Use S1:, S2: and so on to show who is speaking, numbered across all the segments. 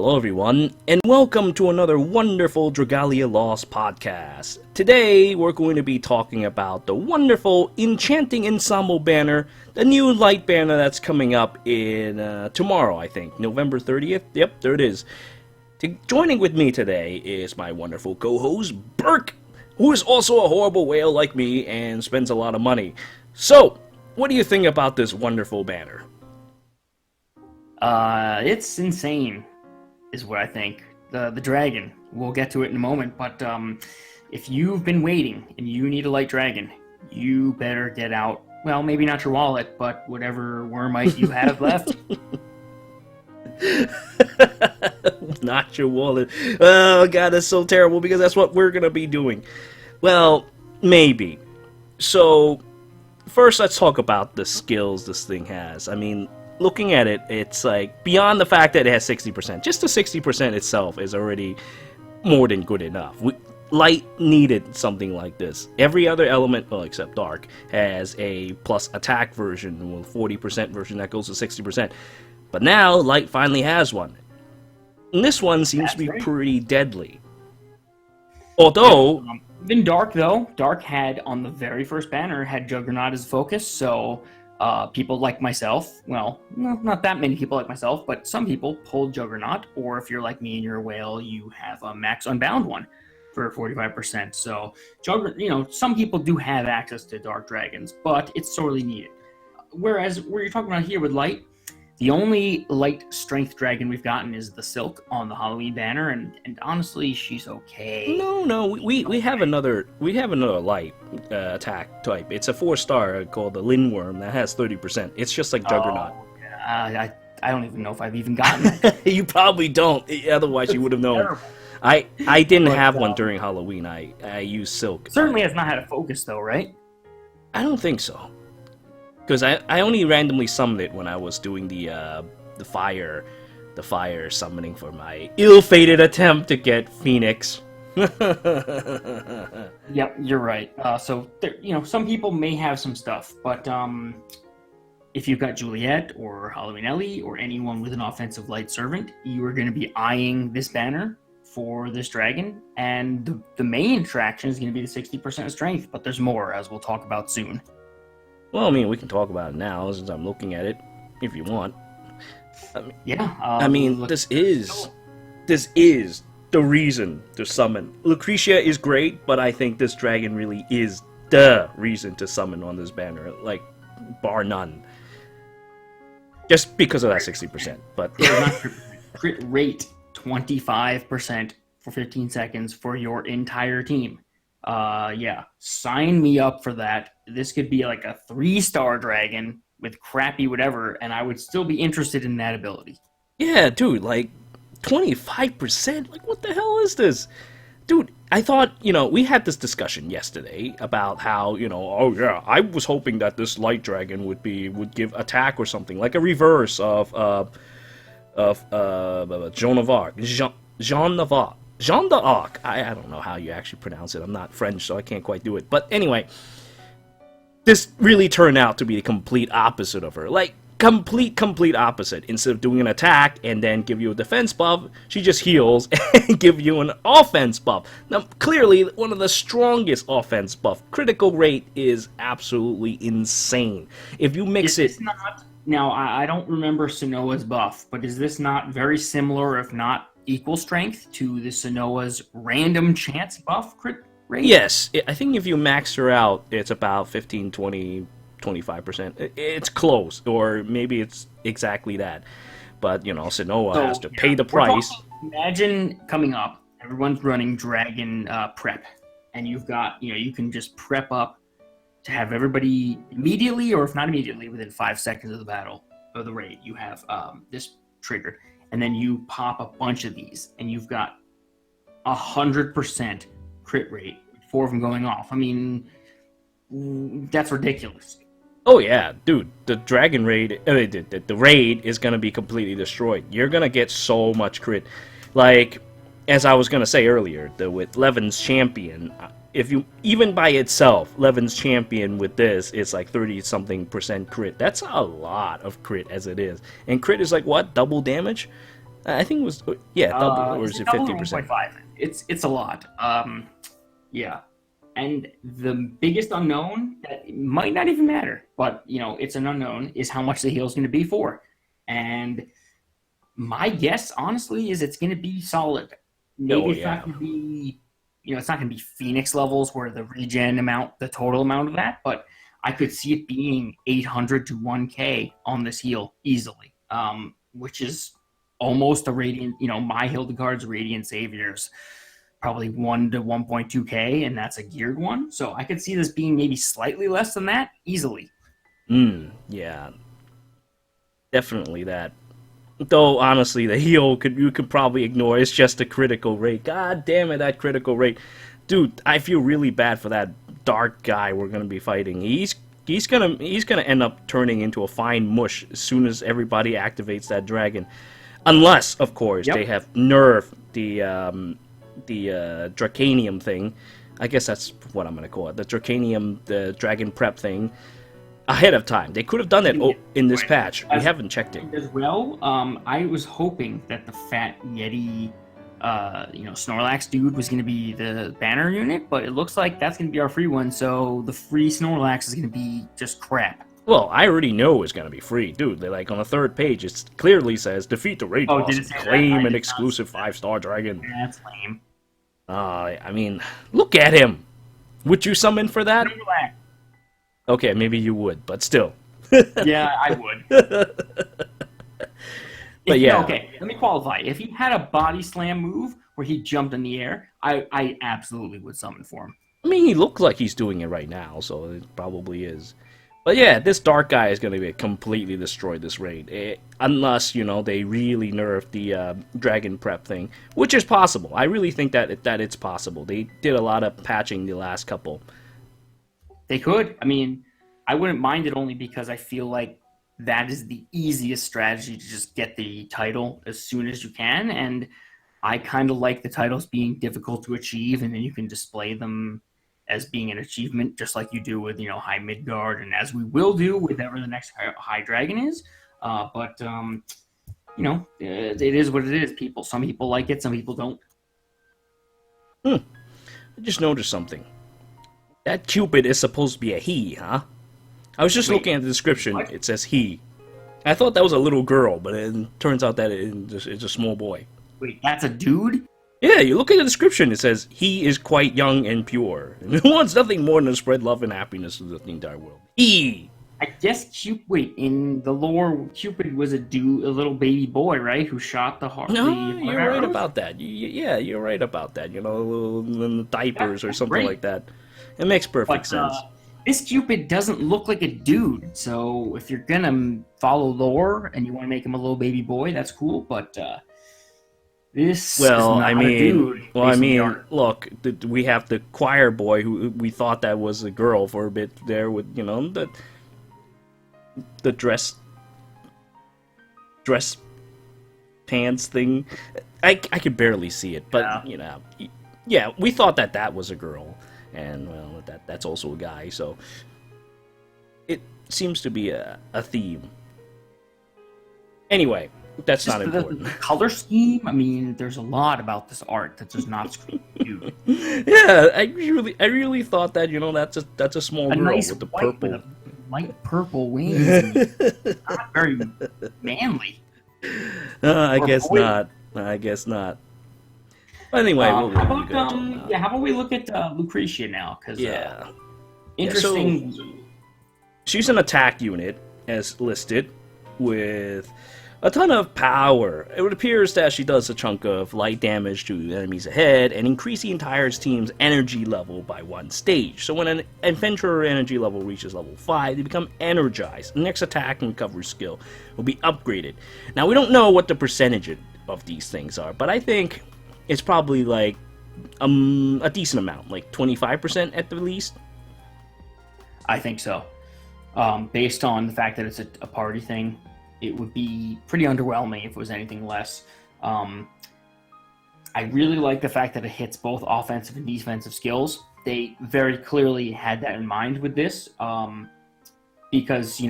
S1: Hello everyone, and welcome to another wonderful Dragalia Lost podcast. Today, we're going to be talking about the wonderful Enchanting Ensemble banner, the new Light Banner that's coming up in tomorrow, I think, November 30th. Yep, there it is. Joining with me today is my wonderful co-host, Berk, who is also a horrible whale like me and spends a lot of money. So, what do you think about this wonderful banner?
S2: It's insane, is what I think. The dragon. We'll get to it in a moment, but if you've been waiting and you need a light dragon, you better get out, well, maybe not your wallet, but whatever Wyrmite you have left.
S1: Not your wallet. Oh god, that's so terrible because that's what we're gonna be doing. Well, maybe. So, first let's talk about the skills this thing has. I mean, looking at it, it's like, beyond the fact that it has 60%, just the 60% itself is already more than good enough. Light needed something like this. Every other element, well, except Dark, has a plus attack version, with 40% version that goes to 60%. But now, Light finally has one. And this one seems to be pretty deadly. Although...
S2: Even Dark, though, Dark had, on the very first banner, had Juggernaut as focus, so... people like myself, well, not that many people like myself, but some people pulled Juggernaut, or if you're like me and you're a whale, you have a max unbound one for 45%. So, some people do have access to Dark Dragons, but it's sorely needed. Whereas, where you're talking about here with Light, the only Light Strength Dragon we've gotten is the Silk on the Halloween banner, and honestly, she's okay.
S1: No, we have another Light attack type. It's a 4-star called the Lindworm that has 30%. It's just like Juggernaut.
S2: I don't even know if I've even gotten that.
S1: You probably don't. Otherwise, you would have known. I didn't have one during Halloween. I used Silk.
S2: Certainly has not had a focus though, right?
S1: I don't think so. Because I only randomly summoned it when I was doing the fire summoning for my ill-fated attempt to get Phoenix.
S2: Yep, you're right. So some people may have some stuff, but if you've got Juliet or Halloween Ellie or anyone with an offensive light servant, you are going to be eyeing this banner for this dragon, and the main attraction is going to be the 60% strength. But there's more, as we'll talk about soon.
S1: Well, I mean, we can talk about it now since I'm looking at it, if you want. This is the reason to summon. Lucretia is great, but I think this dragon really is the reason to summon on this banner, like, bar none. Just because of that 60%, but...
S2: Crit rate 25% for 15 seconds for your entire team. Sign me up for that. This could be like a 3-star dragon with crappy whatever, and I would still be interested in that ability.
S1: Yeah, dude, like, 25%? Like, what the hell is this? Dude, I thought, we had this discussion yesterday about how, I was hoping that this light dragon would give attack or something, like a reverse of Joan of Arc. Jean d'Arc. I don't know how you actually pronounce it. I'm not French, so I can't quite do it. But anyway, this really turned out to be the complete opposite of her. Like, complete opposite. Instead of doing an attack and then give you a defense buff, she just heals and give you an offense buff. Now, clearly, one of the strongest offense buff. Critical rate is absolutely insane. If you mix it...
S2: Now, I don't remember Sonoa's buff, but is this not very similar, if not equal strength, to the Sonoa's random chance buff crit rate?
S1: Yes, I think if you max her out, it's about 15, 20, 25%. It's close, or maybe it's exactly that. But, Sonoa has to pay the price.
S2: Imagine coming up, everyone's running Dragon prep, and you've got, you can just prep up to have everybody immediately, or if not immediately, within 5 seconds of the battle, or the raid, you have this triggered. And then you pop a bunch of these, and you've got 100% crit rate, 4 of them going off. I mean, that's ridiculous.
S1: Oh yeah, dude, the dragon raid, the raid is gonna be completely destroyed. You're gonna get so much crit. Like, as I was gonna say earlier, with Levin's champion, if you, even by itself, Levin's champion with this, it's like 30-something% crit. That's a lot of crit as it is. And crit is like, what, double damage? I think it was, yeah, double, or
S2: Is
S1: is
S2: it
S1: it
S2: double or
S1: 50%?
S2: 1.5? It's a lot. Yeah. And the biggest unknown that might not even matter, but it's an unknown, is how much the heal is going to be for. And my guess, honestly, is it's going to be solid. Maybe
S1: Oh,
S2: it's not
S1: yeah.
S2: going to be, it's not going to be Phoenix levels where the regen amount, the total amount of that, but I could see it being 800 to 1K on this heal easily, which is almost a Radiant, my Hildegard's Radiant Saviors, probably 1 to 1.2K, and that's a geared one. So I could see this being maybe slightly less than that easily.
S1: Yeah, definitely that. Though honestly, the heal you could probably ignore. It's just a critical rate. God damn it, that critical rate, dude. I feel really bad for that dark guy we're gonna be fighting. He's gonna end up turning into a fine mush as soon as everybody activates that dragon, unless of course they
S2: Yep.
S1: have nerfed the Dracanium thing. I guess that's what I'm gonna call it. The Dracanium, the dragon prep thing ahead of time. They could have done that in this patch. We haven't checked it.
S2: As well, I was hoping that the Fat Yeti, Snorlax dude was going to be the banner unit, but it looks like that's going to be our free one, so the free Snorlax is going to be just crap.
S1: Well, I already know it's gonna be free, dude. They like on the third page, it clearly says defeat the raid boss,
S2: Did it
S1: and
S2: say that? I
S1: claim
S2: did
S1: an
S2: not
S1: exclusive
S2: see that.
S1: 5-star dragon.
S2: That's lame.
S1: I mean, look at him. Would you summon for that?
S2: Snorlax.
S1: Okay, maybe you would, but still.
S2: Yeah, I would.
S1: But yeah.
S2: Okay, let me qualify. If he had a body slam move where he jumped in the air, I absolutely would summon for him.
S1: I mean, he looks like he's doing it right now, so it probably is. But yeah, this dark guy is going to completely destroy this raid. Unless, they really nerf the dragon prep thing, which is possible. I really think that it's possible. They did a lot of patching the last couple.
S2: They could. I mean, I wouldn't mind it only because I feel like that is the easiest strategy to just get the title as soon as you can. And I kind of like the titles being difficult to achieve, and then you can display them as being an achievement, just like you do with, High Midgard, and as we will do with whatever the next High Dragon is. It is what it is, people. Some people like it, some people don't.
S1: I just noticed something. That Cupid is supposed to be a he, huh? I was just looking at the description.
S2: What?
S1: It says he. I thought that was a little girl, but it turns out that it's a small boy.
S2: Wait, that's a dude?
S1: Yeah, you look at the description. It says he is quite young and pure, and he wants nothing more than to spread love and happiness to the entire world. He.
S2: I guess in the lore, Cupid was a little baby boy, right? Who shot the heart.
S1: No, you're right about that. Yeah, you're right about that. The diapers or something
S2: great.
S1: like that. It makes perfect sense.
S2: This Cupid doesn't look like a dude, so if you're gonna follow lore and you want to make him a little baby boy, that's cool. But this is not a dude.
S1: Look, we have the choir boy who we thought that was a girl for a bit there with the dress pants thing. I could barely see it, but yeah, we thought that was a girl, and well, that's also a guy, so it seems to be a theme. Anyway, that's not important.
S2: The color scheme. I mean, there's a lot about this art that does not scream you.
S1: Yeah, I really thought that that's a small girl
S2: nice
S1: with the
S2: white
S1: purple.
S2: with light purple wings. Not very manly.
S1: I guess not. Anyway,
S2: how about we look at Lucretia now? Because interesting.
S1: So, she's an attack unit as listed with a ton of power. It appears that she does a chunk of light damage to enemies ahead and increase the entire team's energy level by 1 stage. So when an adventurer energy level reaches level 5, they become energized. The next attack and recovery skill will be upgraded. Now, we don't know what the percentage of these things are, but I think it's probably like a decent amount, like 25% at the least.
S2: I think so. Based on the fact that it's a party thing, it would be pretty underwhelming if it was anything less. I really like the fact that it hits both offensive and defensive skills. They very clearly had that in mind with this, because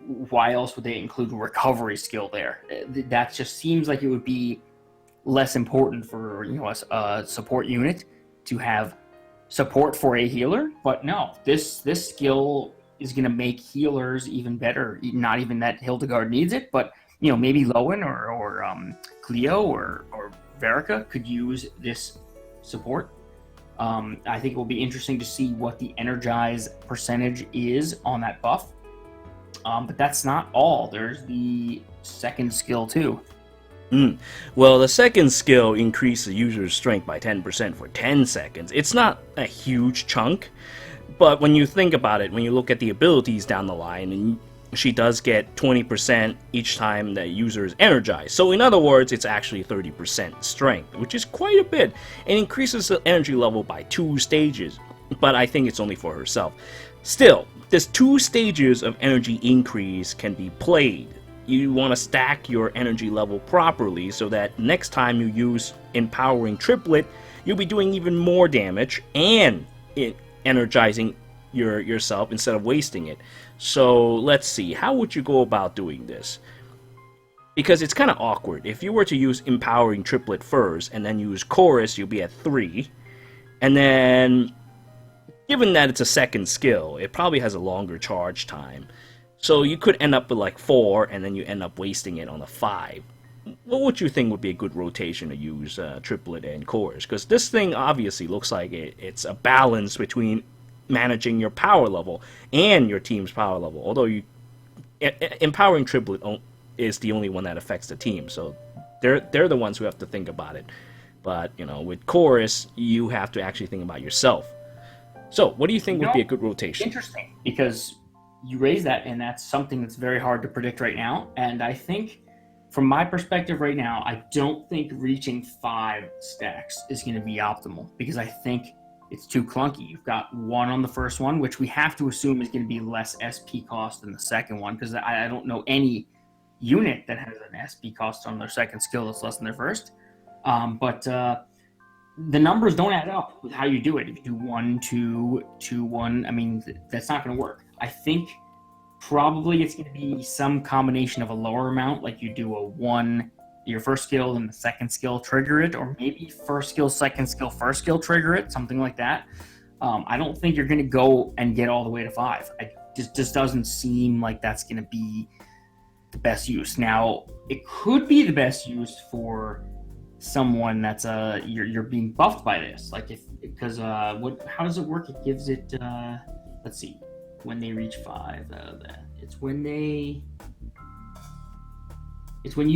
S2: why else would they include recovery skill there? That just seems like it would be less important for a support unit to have support for a healer. But no, this skill is going to make healers even better. Not even that Hildegard needs it, but maybe Lowen or Cleo or Verica could use this support. I think it will be interesting to see what the energize percentage is on that buff. But that's not all. There's the second skill too.
S1: Well, the second skill increases the user's strength by 10% for 10 seconds. It's not a huge chunk, but when you think about it, when you look at the abilities down the line, and she does get 20% each time the user is energized. So in other words, it's actually 30% strength, which is quite a bit, and increases the energy level by 2 stages. But I think it's only for herself. Still, this 2 stages of energy increase can be played. You want to stack your energy level properly so that next time you use Empowering Triplet, you'll be doing even more damage and energizing yourself instead of wasting it. So let's see, how would you go about doing this? Because it's kind of awkward. If you were to use Empowering Triplet first and then use Chorus, you'll be at 3. And then, given that it's a second skill, it probably has a longer charge time. So you could end up with like 4, and then you end up wasting it on a 5. What would you think would be a good rotation to use Triplet and Chorus? Because this thing obviously looks like it's a balance between managing your power level and your team's power level. Although Empowering Triplet is the only one that affects the team, so they're the ones who have to think about it. But with Chorus, you have to actually think about yourself. So what do you think would be a good rotation?
S2: Interesting, because you raise that, and that's something that's very hard to predict right now. And I think, from my perspective right now, I don't think reaching 5 stacks is going to be optimal, because I think it's too clunky. You've got 1 on the first one, which we have to assume is going to be less SP cost than the second one, because I don't know any unit that has an SP cost on their second skill that's less than their first. But the numbers don't add up with how you do it. If you do 1, 2, 2, 1, I mean, that's not going to work. I think probably it's going to be some combination of a lower amount, like you do a 1, your first skill, and the second skill trigger it, or maybe first skill, second skill, first skill trigger it, something like that. I don't think you're going to go and get all the way to 5. It just doesn't seem like that's going to be the best use. Now, it could be the best use for someone that's you're being buffed by this, like because how does it work? It gives it let's see, when they reach 5, it's when you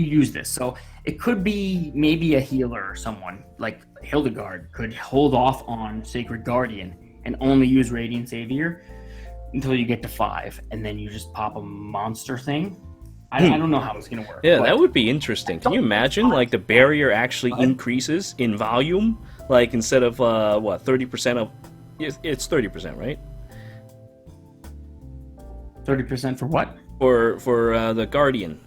S2: use this. So it could be maybe a healer or someone like Hildegard could hold off on Sacred Guardian and only use Radiant Savior until you get to 5, and then you just pop a monster thing. I don't know how it's going to work.
S1: Yeah, that would be interesting. Can you imagine, like, the barrier actually increases in volume? Like, instead of, 30% of... It's 30%, right?
S2: 30% for what?
S1: For the Guardian.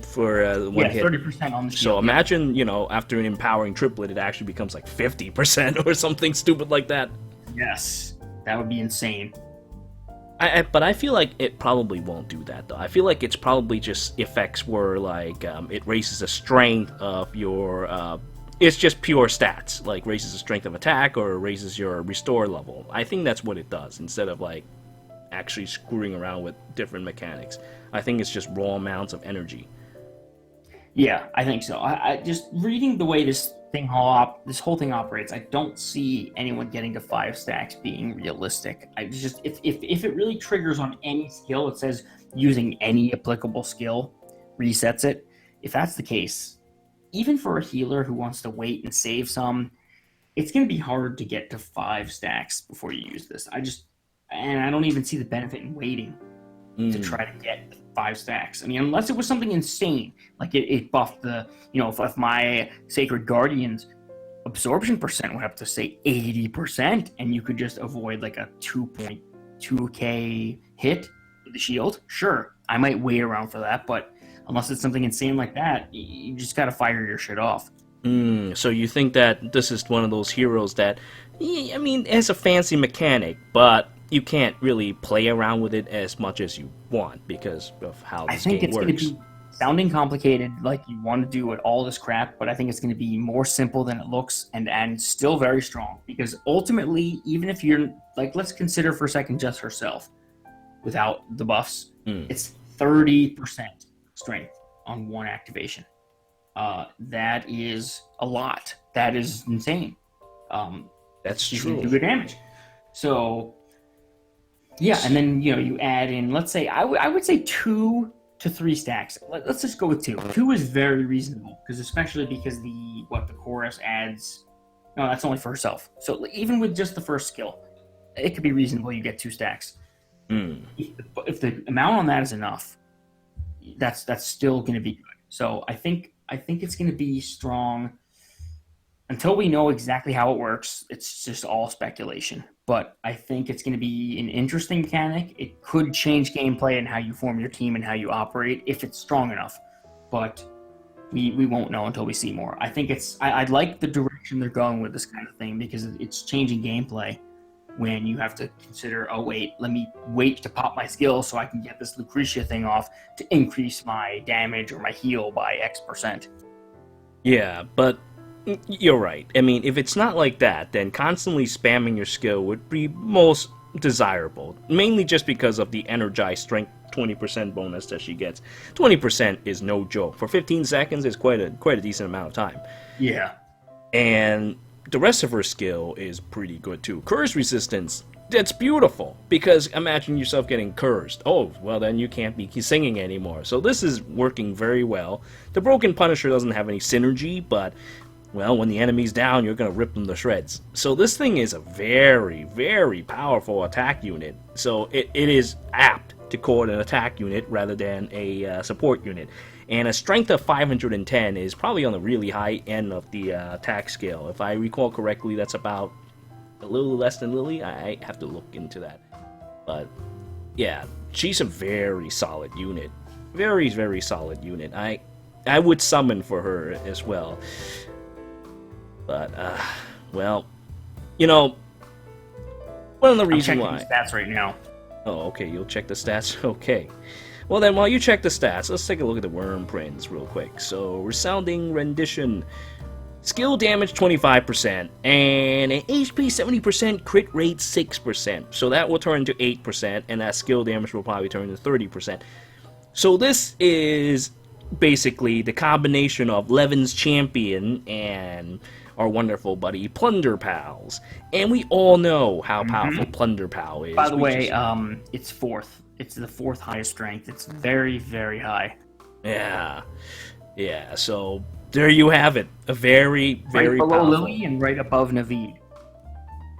S1: For one hit.
S2: 30% on the shield.
S1: So imagine, after an Empowering Triplet, it actually becomes like 50% or something stupid like that.
S2: Yes, that would be insane.
S1: But I feel like it probably won't do that, though. I feel like it's probably just effects where, like, it raises the strength of your... it's just pure stats, like raises the strength of attack or raises your restore level. I think that's what it does, instead of, like, actually screwing around with different mechanics. I think it's just raw amounts of energy.
S2: Yeah, I think so. I just reading the way this whole thing operates, I don't see anyone getting to 5 stacks being realistic. I just if it really triggers on any skill, it says using any applicable skill resets it. If that's the case, even for a healer who wants to wait and save some, it's going to be hard to get to 5 stacks before you use this. I don't even see the benefit in waiting to try to get 5 stacks. I mean, unless it was something insane, like it buffed the, if my Sacred Guardian's absorption percent went up to, say, 80%, and you could just avoid like a 2.2k hit with the shield, sure, I might wait around for that, but unless it's something insane like that, you just gotta fire your shit off.
S1: So you think that this is one of those heroes that, I mean, it has a fancy mechanic, but you can't really play around with it as much as you want because of how
S2: I
S1: this
S2: think
S1: game
S2: it's
S1: works.
S2: going to be sounding complicated, like you want to do it all this crap, but I think it's going to be more simple than it looks and still very strong. Because ultimately, even if you're like, let's consider for a second just herself without the buffs, it's 30% strength on one activation. That is a lot. That is insane.
S1: That's
S2: She's
S1: true.
S2: going to do good damage. So, yeah, and then you add in, let's say, I would say 2 to 3 stacks. Let's just go with 2. 2 is very reasonable, especially because the chorus adds. No, that's only for herself. So even with just the first skill, it could be reasonable. You get 2 stacks. If the amount on that is enough, that's still going to be good. So I think it's going to be strong. Until we know exactly how it works, it's just all speculation. But I think it's going to be an interesting mechanic. It could change gameplay and how you form your team and how you operate if it's strong enough. But we won't know until we see more. I think I like the direction they're going with this kind of thing because it's changing gameplay when you have to consider, oh wait, let me wait to pop my skill so I can get this Lucretia thing off to increase my damage or my heal by X%.
S1: Yeah, but you're right. I mean, if it's not like that, then constantly spamming your skill would be most desirable. Mainly just because of the energized strength 20% bonus that she gets. 20% is no joke. For 15 seconds, it's quite a decent amount of time.
S2: Yeah.
S1: And the rest of her skill is pretty good too. Curse resistance, that's beautiful. Because imagine yourself getting cursed. Oh, well then you can't be singing anymore. So this is working very well. The Broken Punisher doesn't have any synergy, but well, when the enemy's down, you're going to rip them to shreds. So this thing is a very, very powerful attack unit. So it is apt to call it an attack unit rather than a support unit. And a strength of 510 is probably on the really high end of the attack scale. If I recall correctly, that's about a little less than Lily. I have to look into that. But yeah, she's a very solid unit. Very, very solid unit. I would summon for her as well. But, well, one of the reasons why...
S2: I'm checking the stats right now.
S1: Oh, okay, you'll check the stats? Okay. Well then, while you check the stats, let's take a look at the Wyrmprints real quick. So, Resounding, Rendition, skill damage 25%, and an HP 70%, crit rate 6%. So that will turn into 8%, and that skill damage will probably turn into 30%. So this is basically the combination of Levin's Champion and our wonderful buddy Plunder Pals. And we all know how powerful Plunder Pal is.
S2: By the way, it's 4th. It's the 4th highest strength. It's very, very high.
S1: Yeah. Yeah, so there you have it. A very, very
S2: right below
S1: powerful.
S2: Lily and right above Naveed.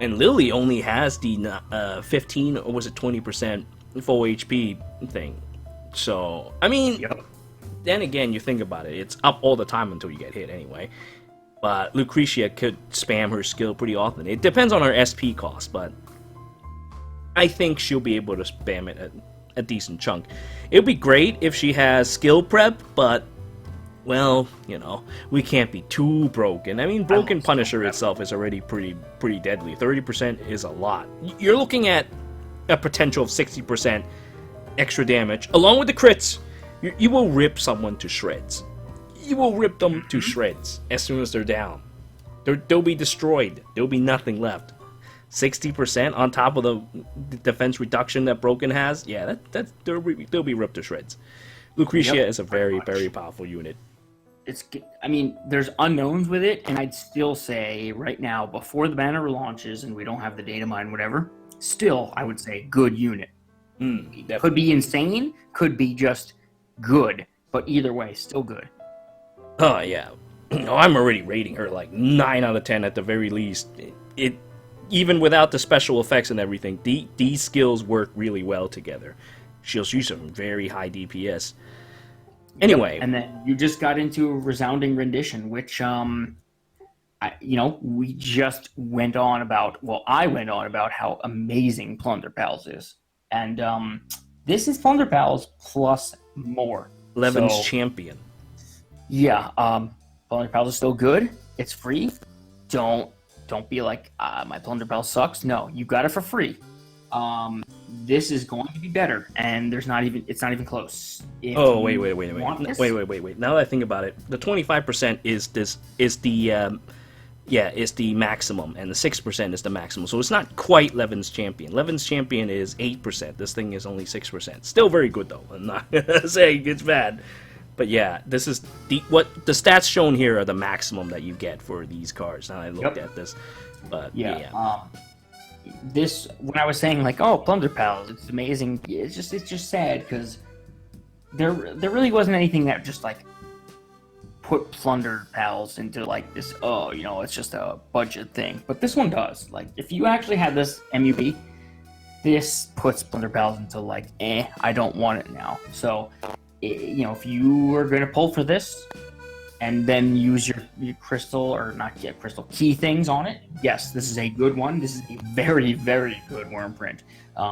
S1: And Lily only has the 15 or was it 20% full HP thing. So, I mean, then again, you think about it. It's up all the time until you get hit anyway. But Lucretia could spam her skill pretty often. It depends on her SP cost, but I think she'll be able to spam it a decent chunk. It would be great if she has skill prep, but, well, we can't be too broken. I mean, Broken Punisher itself is already pretty deadly. 30% is a lot. You're looking at a potential of 60% extra damage. Along with the crits, you will rip someone to shreds. You will rip them to shreds as soon as they're down. They'll be destroyed. There'll be nothing left. 60% on top of the defense reduction that Broken has. Yeah, they'll be ripped to shreds. Lucretia is a very, very powerful unit.
S2: There's unknowns with it, and I'd still say right now, before the banner launches and we don't have the data mine, whatever, still, I would say good unit. Could be insane, could be just good, but either way, still good.
S1: Oh, yeah. I'm already rating her like 9 out of 10 at the very least. It even without the special effects and everything, these skills work really well together. She'll use some very high DPS. Anyway.
S2: And then you just got into Resounding Rendition, which, we just went on about, I went on about how amazing Plunder Pals is. And this is Plunder Pals plus more.
S1: Levin's Champion.
S2: Yeah, Plunder Pals is still good. It's free. Don't be like, my Plunder Pal sucks. No, you got it for free. This is going to be better, and it's not even close. If
S1: Oh,
S2: you
S1: wait.
S2: want this-
S1: Wait. Now that I think about it, the 25% is the maximum, and the 6% is the maximum. So it's not quite Levin's Champion. Levin's Champion is 8%. This thing is only 6%. Still very good, though. I'm not saying it's bad. But yeah, this is what the stats shown here are the maximum that you get for these cards. Now I looked at this, but yeah.
S2: This, when I was saying like, oh, Plunder Pals, it's amazing. It's just sad because there really wasn't anything that just like put Plunder Pals into like this. Oh, it's just a budget thing. But this one does. Like, if you actually had this MUB, this puts Plunder Pals into like, I don't want it now. So, if you are gonna pull for this, and then use your crystal, or not get crystal, key things on it, yes, this is a good one. This is a very, very good Wyrmprint.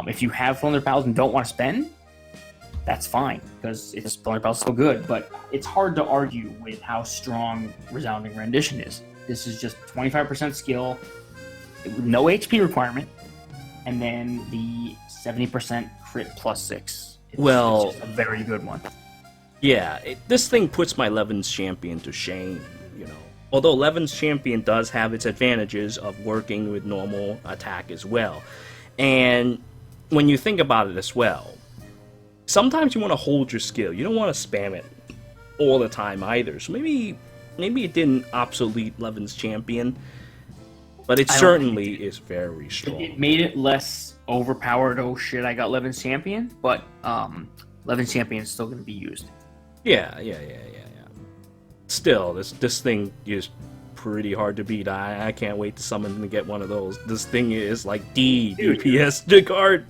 S2: If you have Plunder Pals and don't want to spend, that's fine, because it's Plunder Pals so good, but it's hard to argue with how strong Resounding Rendition is. This is just 25% skill, no HP requirement, and then the 70% crit plus 6. It's just a very good one.
S1: Yeah, this thing puts my Levin's Champion to shame, Although Levin's Champion does have its advantages of working with normal attack as well. And when you think about it as well, sometimes you want to hold your skill. You don't want to spam it all the time either. So maybe it didn't obsolete Levin's Champion, but it certainly is very strong.
S2: It made it less overpowered. Oh shit, I got Levin's Champion, but Levin's Champion is still going to be used. Yeah.
S1: Still, this thing is pretty hard to beat. I can't wait to summon to get one of those. This thing is like DPS card.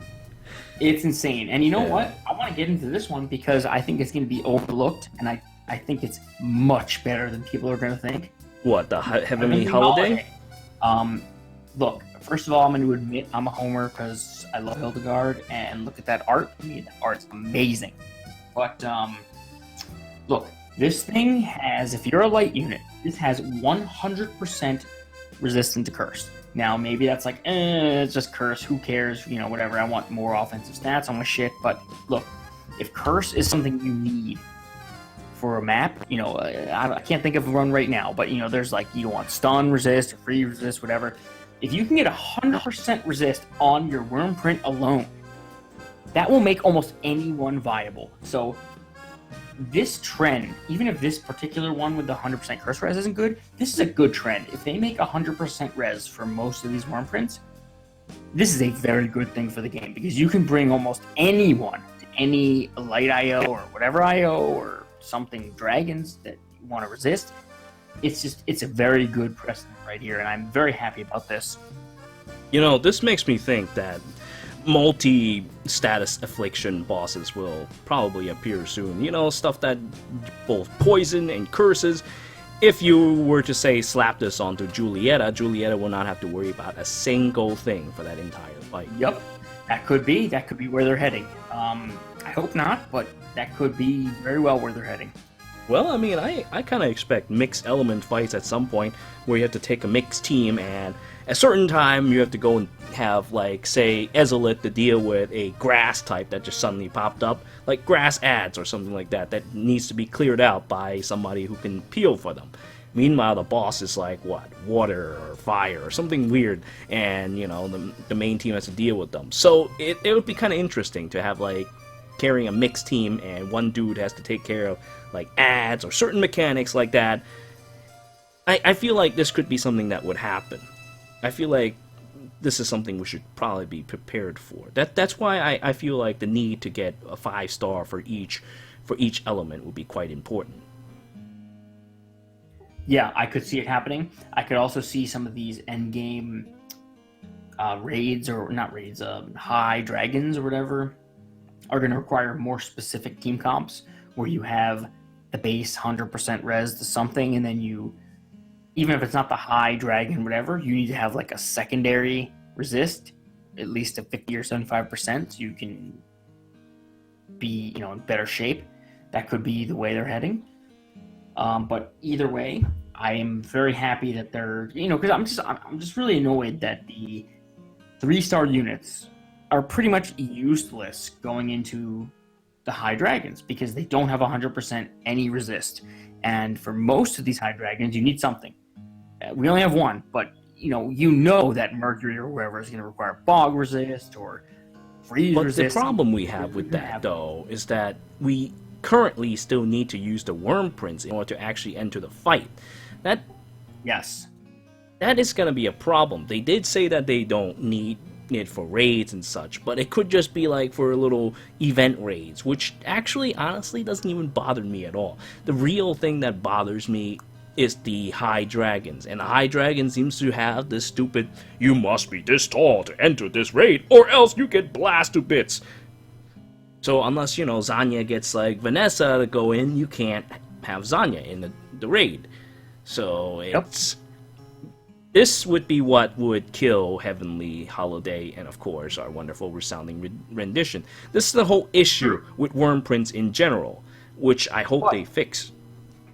S2: It's insane. And you know what? I want to get into this one because I think it's going to be overlooked, and I think it's much better than people are going to think.
S1: What, the Heavenly Holiday?
S2: Look, first of all, I'm going to admit I'm a homer because I love Hildegard, and look at that art. I mean, that art's amazing. But, look, this thing has, if you're a light unit, this has 100% resistance to curse. Now, maybe that's like, it's just curse, who cares, whatever, I want more offensive stats on my shit, but look, if curse is something you need for a map, I can't think of a run right now, but, there's like, you want stun resist, free resist, whatever. If you can get 100% resist on your Wyrmprint alone, that will make almost anyone viable. So, this trend, even if this particular one with the 100% curse res isn't good, this is a good trend. If they make 100% res for most of these Wyrmprints, this is a very good thing for the game, because you can bring almost anyone to any light IO or whatever IO or something dragons that you want to resist. It's a very good precedent right here, and I'm very happy about this.
S1: This makes me think that multi-status affliction bosses will probably appear soon. Stuff that both poison and curses. If you were to say slap this onto Julieta will not have to worry about a single thing for that entire fight.
S2: Yep, that could be where they're heading. I hope not, but that could be very well where they're heading.
S1: Well, I mean, I kind of expect mixed element fights at some point where you have to take a mixed team, and at a certain time you have to go and have, like, say, Ezelit to deal with a grass type that just suddenly popped up, like grass ads or something like that needs to be cleared out by somebody who can peel for them. Meanwhile, the boss is like, what, water or fire or something weird, and, the main team has to deal with them. So it would be kind of interesting to have, like, carrying a mixed team, and one dude has to take care of, like, ads or certain mechanics like that. I feel like this could be something that would happen. I feel like this is something we should probably be prepared for. That's why I feel like the need to get a 5-star for each element would be quite important.
S2: Yeah, I could see it happening. I could also see some of these endgame raids, or not raids, high dragons or whatever, are going to require more specific team comps, where you have the base 100% res to something, and then you, even if it's not the high dragon, whatever, you need to have like a secondary resist, at least a 50 or 75%, so you can be, in better shape. That could be the way they're heading. But either way, I am very happy that they're, because I'm just really annoyed that the 3-star units are pretty much useless going into the high dragons because they don't have 100% any resist. And for most of these high dragons, you need something. We only have one, but you know that Mercury or whoever is going to require bog resist or freeze
S1: But
S2: resist.
S1: the problem we have with that, though, is that we currently still need to use the Wyrmprints in order to actually enter the fight.
S2: Yes.
S1: That is going to be a problem. They did say that they don't need it for raids and such, but it could just be like for little event raids, which actually, honestly, doesn't even bother me at all. The real thing that bothers me is the high dragons, and the high dragon seems to have this stupid, you must be this tall to enter this raid, or else you get blasted to bits. So unless, Zanya gets like Vanessa to go in, you can't have Zanya in the raid. So it's... This would be what would kill Heavenly Holiday and, of course, our wonderful Resounding Rendition. This is the whole issue with Wyrmprints in general, which I hope they fix.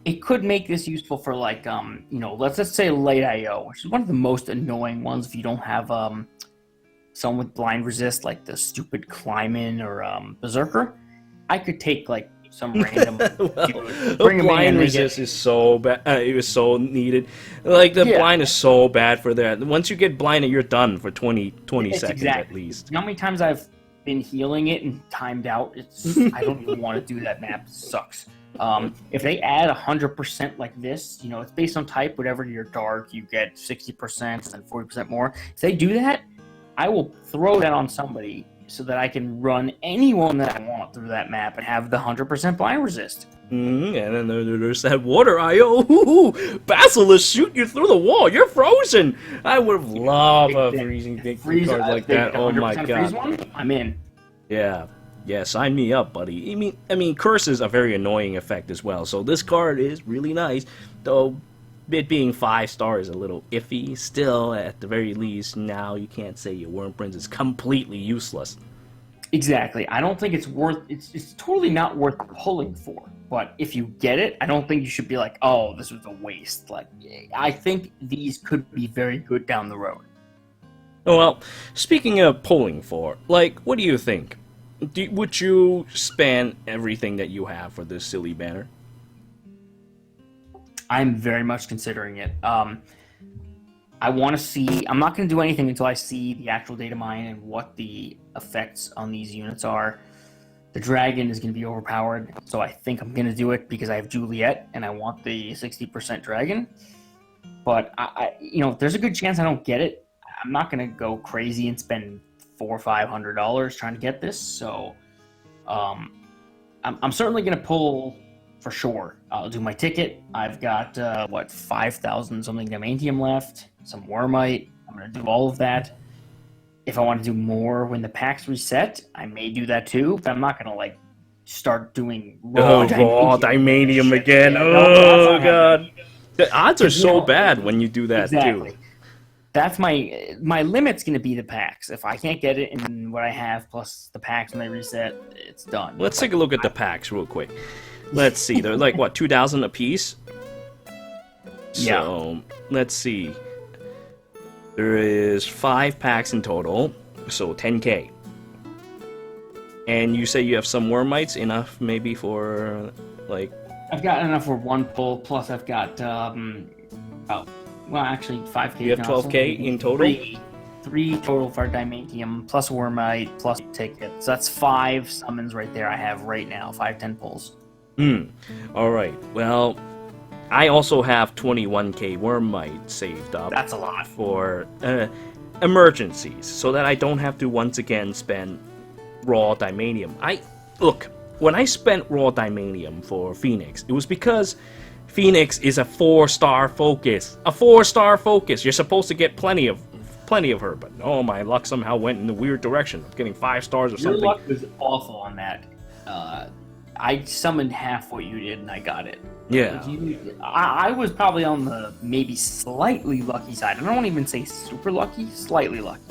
S2: It could make this useful for, like, let's just say Light IO, which is one of the most annoying ones if you don't have someone with blind resist, like the stupid Climb-In or Berserker. I could take, like, some random
S1: blind resist is so bad. It was so needed. Like the blind is so bad for that. Once you get blinded, you're done for 20 seconds at least.
S2: You know how many times I've been healing it and timed out? I don't even want to do that map. It sucks. If they add 100% like this, it's based on type. Whatever you're dark, you get 60% and 40% more. If they do that, I will throw that on somebody so that I can run anyone that I want through that map and have the 100% blind resist.
S1: And then there's that water IO. Basilisk shoot you through the wall. You're frozen. I would have loved a freezing card like that. Oh my god.
S2: One, I'm in.
S1: Yeah, sign me up, buddy. I mean, Curse is a very annoying effect as well. So this card is really nice, though. It being 5 stars is a little iffy. Still, at the very least, now you can't say your Wyrmprints is completely useless.
S2: Exactly. I don't think it's worth. It's totally not worth pulling for. But if you get it, I don't think you should be like, oh, this was a waste. Like, I think these could be very good down the road.
S1: Well, speaking of pulling for, like, what do you think? Would you spend everything that you have for this silly banner?
S2: I'm very much considering it. I want to see... I'm not going to do anything until I see the actual data mine and what the effects on these units are. The dragon is going to be overpowered, so I think I'm going to do it because I have Juliet and I want the 60% dragon. But, there's a good chance I don't get it. I'm not going to go crazy and spend $400 or $500 trying to get this, so I'm certainly going to pull... For sure. I'll do my ticket. I've got, 5,000 something Diamantium left. Some Wyrmite. I'm going to do all of that. If I want to do more when the packs reset, I may do that too. But I'm not going to, start doing
S1: raw Diamantium again. Oh, God. The odds are so bad when you do that, too.
S2: That's my limit's going to be the packs. If I can't get it in what I have, plus the packs when they reset, it's done.
S1: Let's take a look at the packs real quick. Let's see, they're like, 2,000 a piece? So, let's see. There is 5 packs in total, so 10k. And you say you have some Wyrmites, enough maybe for,
S2: I've got enough for 1 pull, plus I've got, actually 5k.
S1: You have 12k in total?
S2: 3 total for Diamantium, plus Wyrmite, plus tickets. So that's 5 summons right there I have right now, 5-10 pulls.
S1: Alright, well, I also have 21k Wyrmite saved up.
S2: That's a lot.
S1: For emergencies, so that I don't have to once again spend raw Diamantium. Look, when I spent raw Diamantium for Phoenix, it was because Phoenix is a 4-star focus. A 4-star focus. You're supposed to get plenty of her, but no, my luck somehow went in the weird direction of getting 5 stars or something.
S2: Your luck was awful on that. I summoned half what you did and I got it.
S1: Yeah.
S2: I was probably on the maybe slightly lucky side. I don't want to even say super lucky, slightly lucky.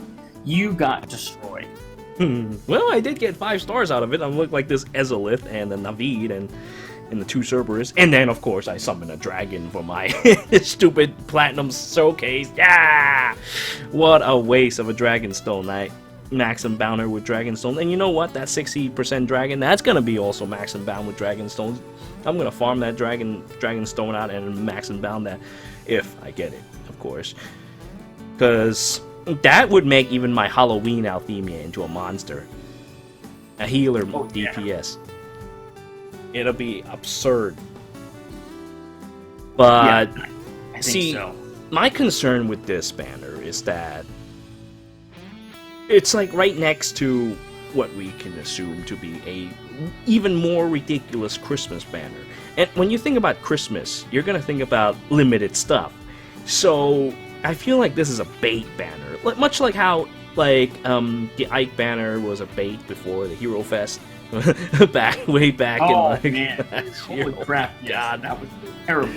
S2: You got destroyed.
S1: Well, I did get 5 stars out of it. I looked like this Ezolith and the Navid and the 2 Cerberus. And then, of course, I summoned a dragon for my stupid Platinum Showcase. Yeah! What a waste of a Dragon Stone. max and bounder with Dragonstone. And you know what? That 60% dragon, that's gonna be also max and bound with Dragonstones. I'm gonna farm that Dragonstone out and max and bound that if I get it, of course. Because that would make even my Halloween Althemia into a monster. A healer DPS. It'll be absurd. But
S2: Yeah, I think
S1: see,
S2: so.
S1: my concern with this banner is that it's like right next to what we can assume to be a even more ridiculous Christmas banner. And when you think about Christmas, you're gonna think about limited stuff. So I feel like this is a bait banner, much like how the Ike banner was a bait before the Hero Fest, way back
S2: Oh
S1: in
S2: man,
S1: last year.
S2: holy crap! God, that was terrible.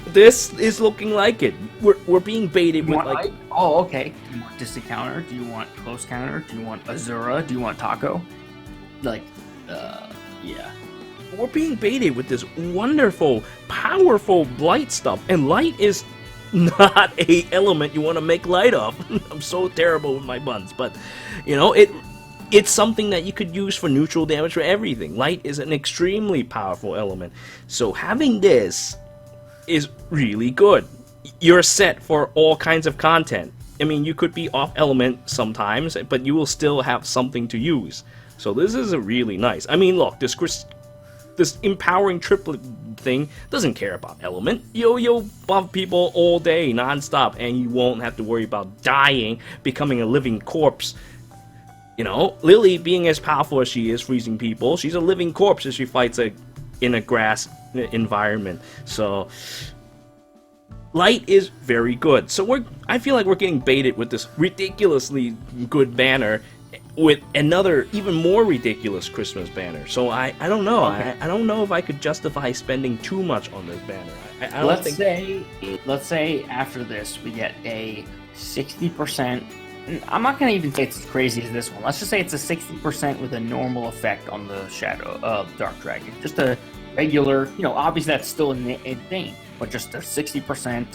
S1: This is looking like it. We're being baited
S2: You
S1: with
S2: want
S1: like.
S2: Ike? Oh, okay. Do you want distant counter? Do you want close counter? Do you want Azura? Do you want Taco? Like, yeah.
S1: We're being baited with this wonderful, powerful light stuff, and light is not a element you want to make light of. I'm so terrible with my buns, but you know it's something that you could use for neutral damage for everything. Light is an extremely powerful element, so having this is really good. You're set for all kinds of content. I mean, you could be off element sometimes, but you will still have something to use. So this is a really nice. I mean, look, this empowering triplet thing doesn't care about element. You'll buff people all day, non-stop, and you won't have to worry about dying, becoming a living corpse. You know, Lily, being as powerful as she is, freezing people, she's a living corpse as she fights in a grass environment. So light is very good. So I feel like we're getting baited with this ridiculously good banner with another even more ridiculous Christmas banner. So I don't know.
S2: Okay.
S1: I don't know if I could justify spending too much on this banner. I don't
S2: Let's say after this we get a 60%. I'm not gonna even say it's as crazy as this one. Let's just say it's a 60% with a normal effect on the Shadow of Dark Dragon. Just a regular, obviously that's still a thing, but just a 60%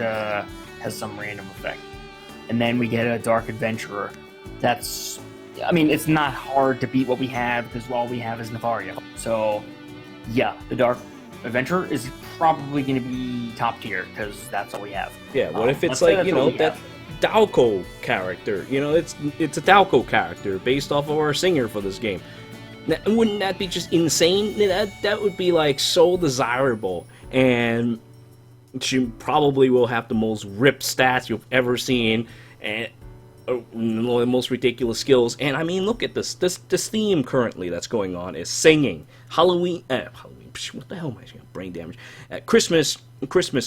S2: has some random effect. And then we get a Dark Adventurer. It's not hard to beat what we have because all we have is Nefaria. So, yeah, the Dark Adventurer is probably going to be top tier because that's all we have.
S1: Yeah, what if it's like, that Dalco character? It's a Dalco character based off of our singer for this game. Wouldn't that be just insane? That would be like so desirable, and she probably will have the most ripped stats you've ever seen, and the most ridiculous skills. And I mean, look at this theme currently that's going on is singing Halloween. What the hell am I saying? Brain damage. Christmas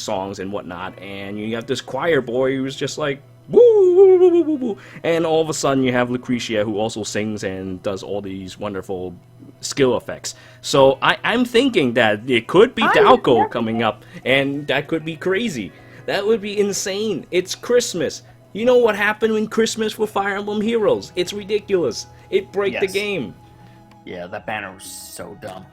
S1: songs and whatnot, and you have this choir boy who's just like woo, woo, woo, woo, woo, woo. And all of a sudden you have Lucretia who also sings and does all these wonderful skill effects. So I'm thinking that it could be Dalco coming up, and that could be crazy. That would be insane. It's Christmas. You know what happened in Christmas with Fire Emblem Heroes? It's ridiculous. It broke the game.
S2: Yeah, that banner was so dumb.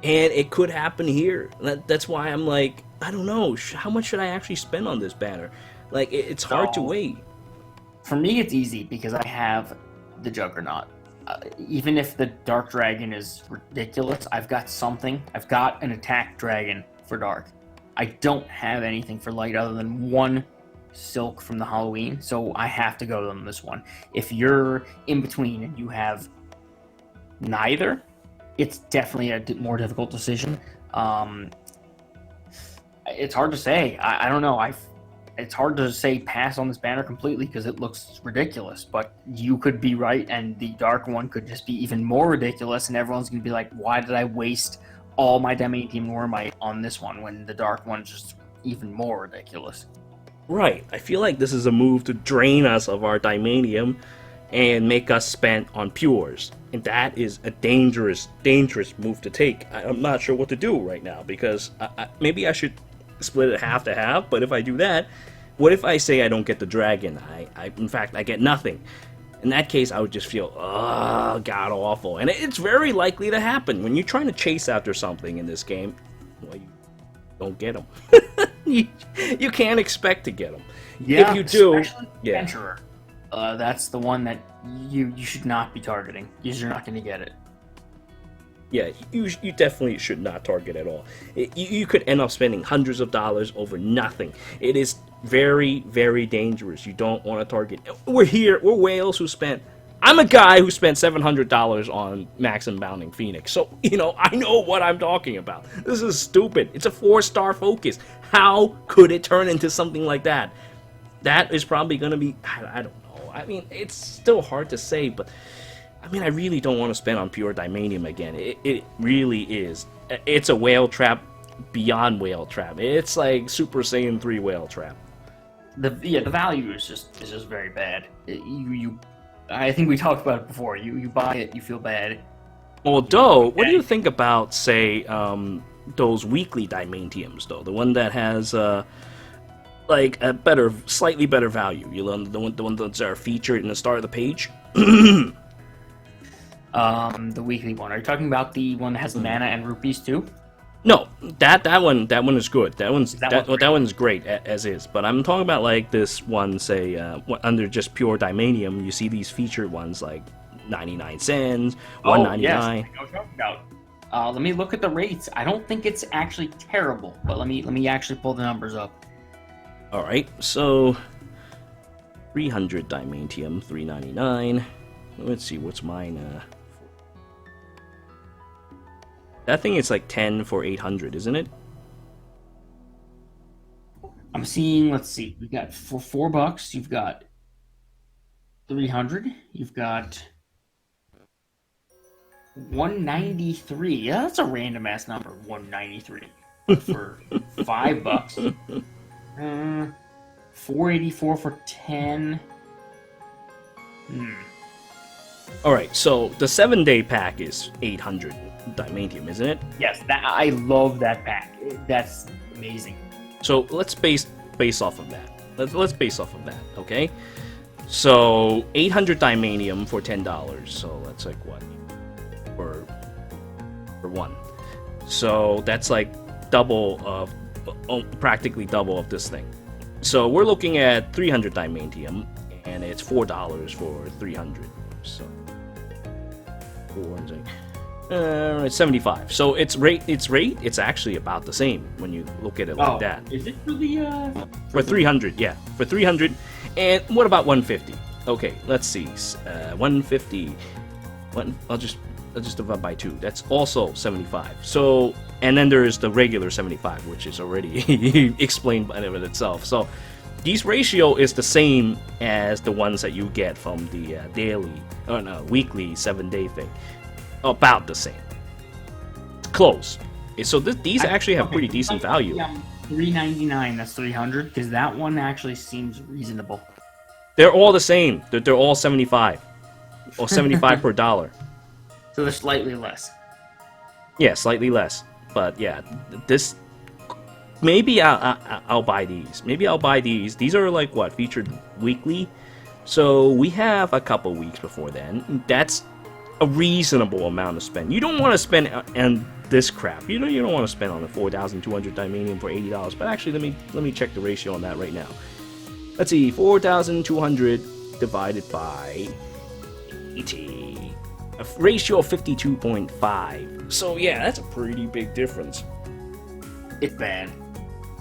S1: And it could happen here. That's why I'm like, I don't know. How much should I actually spend on this banner? Like, it's hard to weigh.
S2: For me, it's easy because I have the Juggernaut. Even if the Dark Dragon is ridiculous, I've got something. I've got an attack dragon for Dark. I don't have anything for Light other than one Silk from the Halloween, so I have to go on this one. If you're in between and you have neither, it's definitely a more difficult decision. It's hard to say. I don't know. It's hard to say pass on this banner completely because it looks ridiculous, but you could be right, and the dark one could just be even more ridiculous, and everyone's going to be like, why did I waste all my Dematium Normite on this one when the dark one's just even more ridiculous?
S1: Right. I feel like this is a move to drain us of our Dimanium and make us spend on Pures. And that is a dangerous, dangerous move to take. I'm not sure what to do right now because maybe I should split it half to half, but if I do that, what if I say I don't get the dragon? In fact, I get nothing. In that case, I would just feel, god awful. And it's very likely to happen. When you're trying to chase after something in this game, well, you don't get them. you can't expect to get them.
S2: Yeah,
S1: if you do,
S2: Adventurer. That's the one that you should not be targeting, because you're not going to get it.
S1: Yeah, you definitely should not target at all. You could end up spending hundreds of dollars over nothing. It is very, very dangerous. You don't want to target. We're whales who spent... I'm a guy who spent $700 on Maxim Bounding Phoenix, so, I know what I'm talking about. This is stupid. It's a 4-star focus. How could it turn into something like that? That is probably going to be... I don't know. I mean, it's still hard to say, but... I mean, I really don't want to spend on pure Dymanium again. It really is. It's a whale trap beyond whale trap. It's like Super Saiyan 3 whale trap.
S2: The value is just very bad. I think we talked about it before. You buy it, you feel bad.
S1: Although, what do you think about, say, those weekly Dymaniums, though? The one that has, like, a slightly better value. The one that are featured in the start of the page?
S2: The weekly one. Are you talking about the one that has mana and rupees too?
S1: No, that one is good. That one's great as is. But I'm talking about like this one, say under just pure Dymanium. You see these featured ones like 99 cents, 199.
S2: Yes, I know what you're talking about. Let me look at the rates. I don't think it's actually terrible, but let me actually pull the numbers up.
S1: All right, so 300 Dymanium, 399. Let's see, what's mine? That thing is like 10 for 800, isn't it?
S2: I'm seeing, let's see, we got for $4, you've got 300, you've got 193. Yeah, that's a random ass number, 193. For $5. 484 for 10.
S1: Alright, so the 7-day pack is 800 Dymanium, isn't it?
S2: Yes, I love that pack. That's amazing.
S1: So let's base off of that. Let's base off of that, okay? So 800 Dymanium for $10. So that's like what? For one. So that's like practically double of this thing. So we're looking at 300 Dymanium, and it's $4 for 300. So 75. So its rate, it's actually about the same when you look at it like that.
S2: Is it for the
S1: for 300? Yeah, for 300. And what about 150? Okay, let's see. 150. I'll just divide by 2. That's also 75. So, and then there's the regular 75, which is already explained by it itself. So, these ratio is the same as the ones that you get from the weekly 7-day thing. About the same. Close. So these actually have pretty decent value.
S2: $3.99. That's 300 because that one actually seems reasonable.
S1: They're all the same. They're all 75 or 75 per dollar.
S2: So they're slightly less.
S1: Yeah, slightly less. But yeah, this maybe I'll buy these. Maybe I'll buy these. These are like what, featured weekly. So we have a couple weeks before then. That's a reasonable amount to spend. You don't want to spend on this crap. You don't want to spend on the 4,200 Dymanium for $80. But actually, let me check the ratio on that right now. Let's see, 4,200 divided by 80. A ratio of 52.5. So yeah, that's a pretty big difference.
S2: It's bad.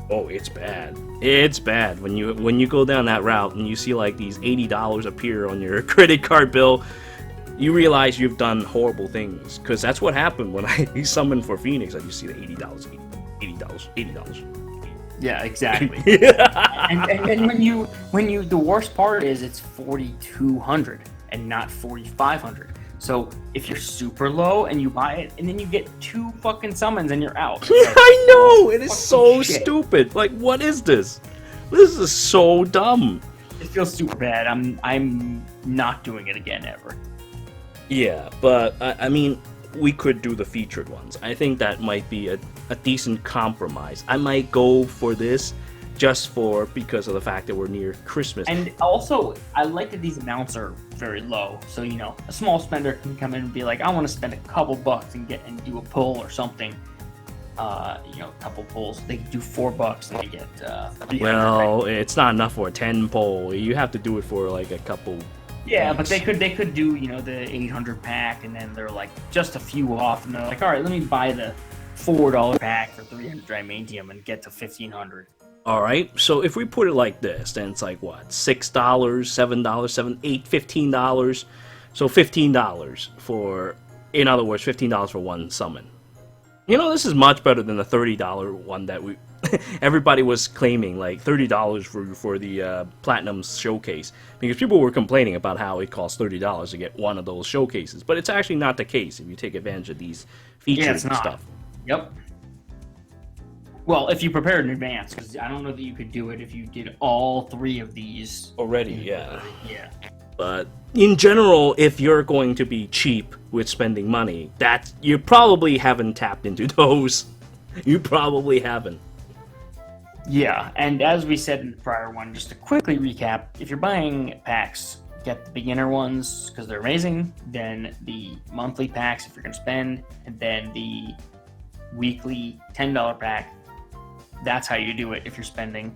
S1: Oh, it's bad. It's bad when you go down that route and you see like these $80 appear on your credit card bill. You realize you've done horrible things, because that's what happened when I summoned for Phoenix. I just see the $80.
S2: Yeah, exactly. and when you the worst part is it's 4,200 and not 4,500. So if you're super low and you buy it, and then you get 2 fucking summons and you're out. Like,
S1: I know, it is so stupid. Like, what is this? This is so dumb.
S2: It feels super bad. I'm not doing it again ever.
S1: Yeah, but I mean, we could do the featured ones. I think that might be a decent compromise. I might go for this just because of the fact that we're near Christmas.
S2: And also, I like that these amounts are very low. So, a small spender can come in and be like, I want to spend a couple bucks and do a pull or something. a couple pulls. They do $4. They get 300.
S1: Well, it's not enough for a 10 pull. You have to do it for like a couple.
S2: Yeah,
S1: weeks.
S2: but they could do the 800 pack, and then they're like just a few off, and they're like, all right, let me buy the $4 pack for 300 Diamantium and get to 1,500.
S1: All right, so if we put it like this, then it's like what, $6, $7, $7, $8, $15. So $15 for, in other words, $15 for one summon. This is much better than the $30 one that everybody was claiming, like $30 for the Platinum Showcase, because people were complaining about how it costs $30 to get one of those showcases, but it's actually not the case if you take advantage of these features and stuff.
S2: Yep. Well, if you prepared in advance, because I don't know that you could do it if you did all 3 of these
S1: Already, yeah.
S2: Yeah.
S1: But in general, if you're going to be cheap with spending money, you probably haven't tapped into those. You probably haven't.
S2: Yeah, and as we said in the prior one, just to quickly recap, if you're buying packs, get the beginner ones because they're amazing, then the monthly packs if you're going to spend, and then the weekly $10 pack. That's how you do it if you're spending.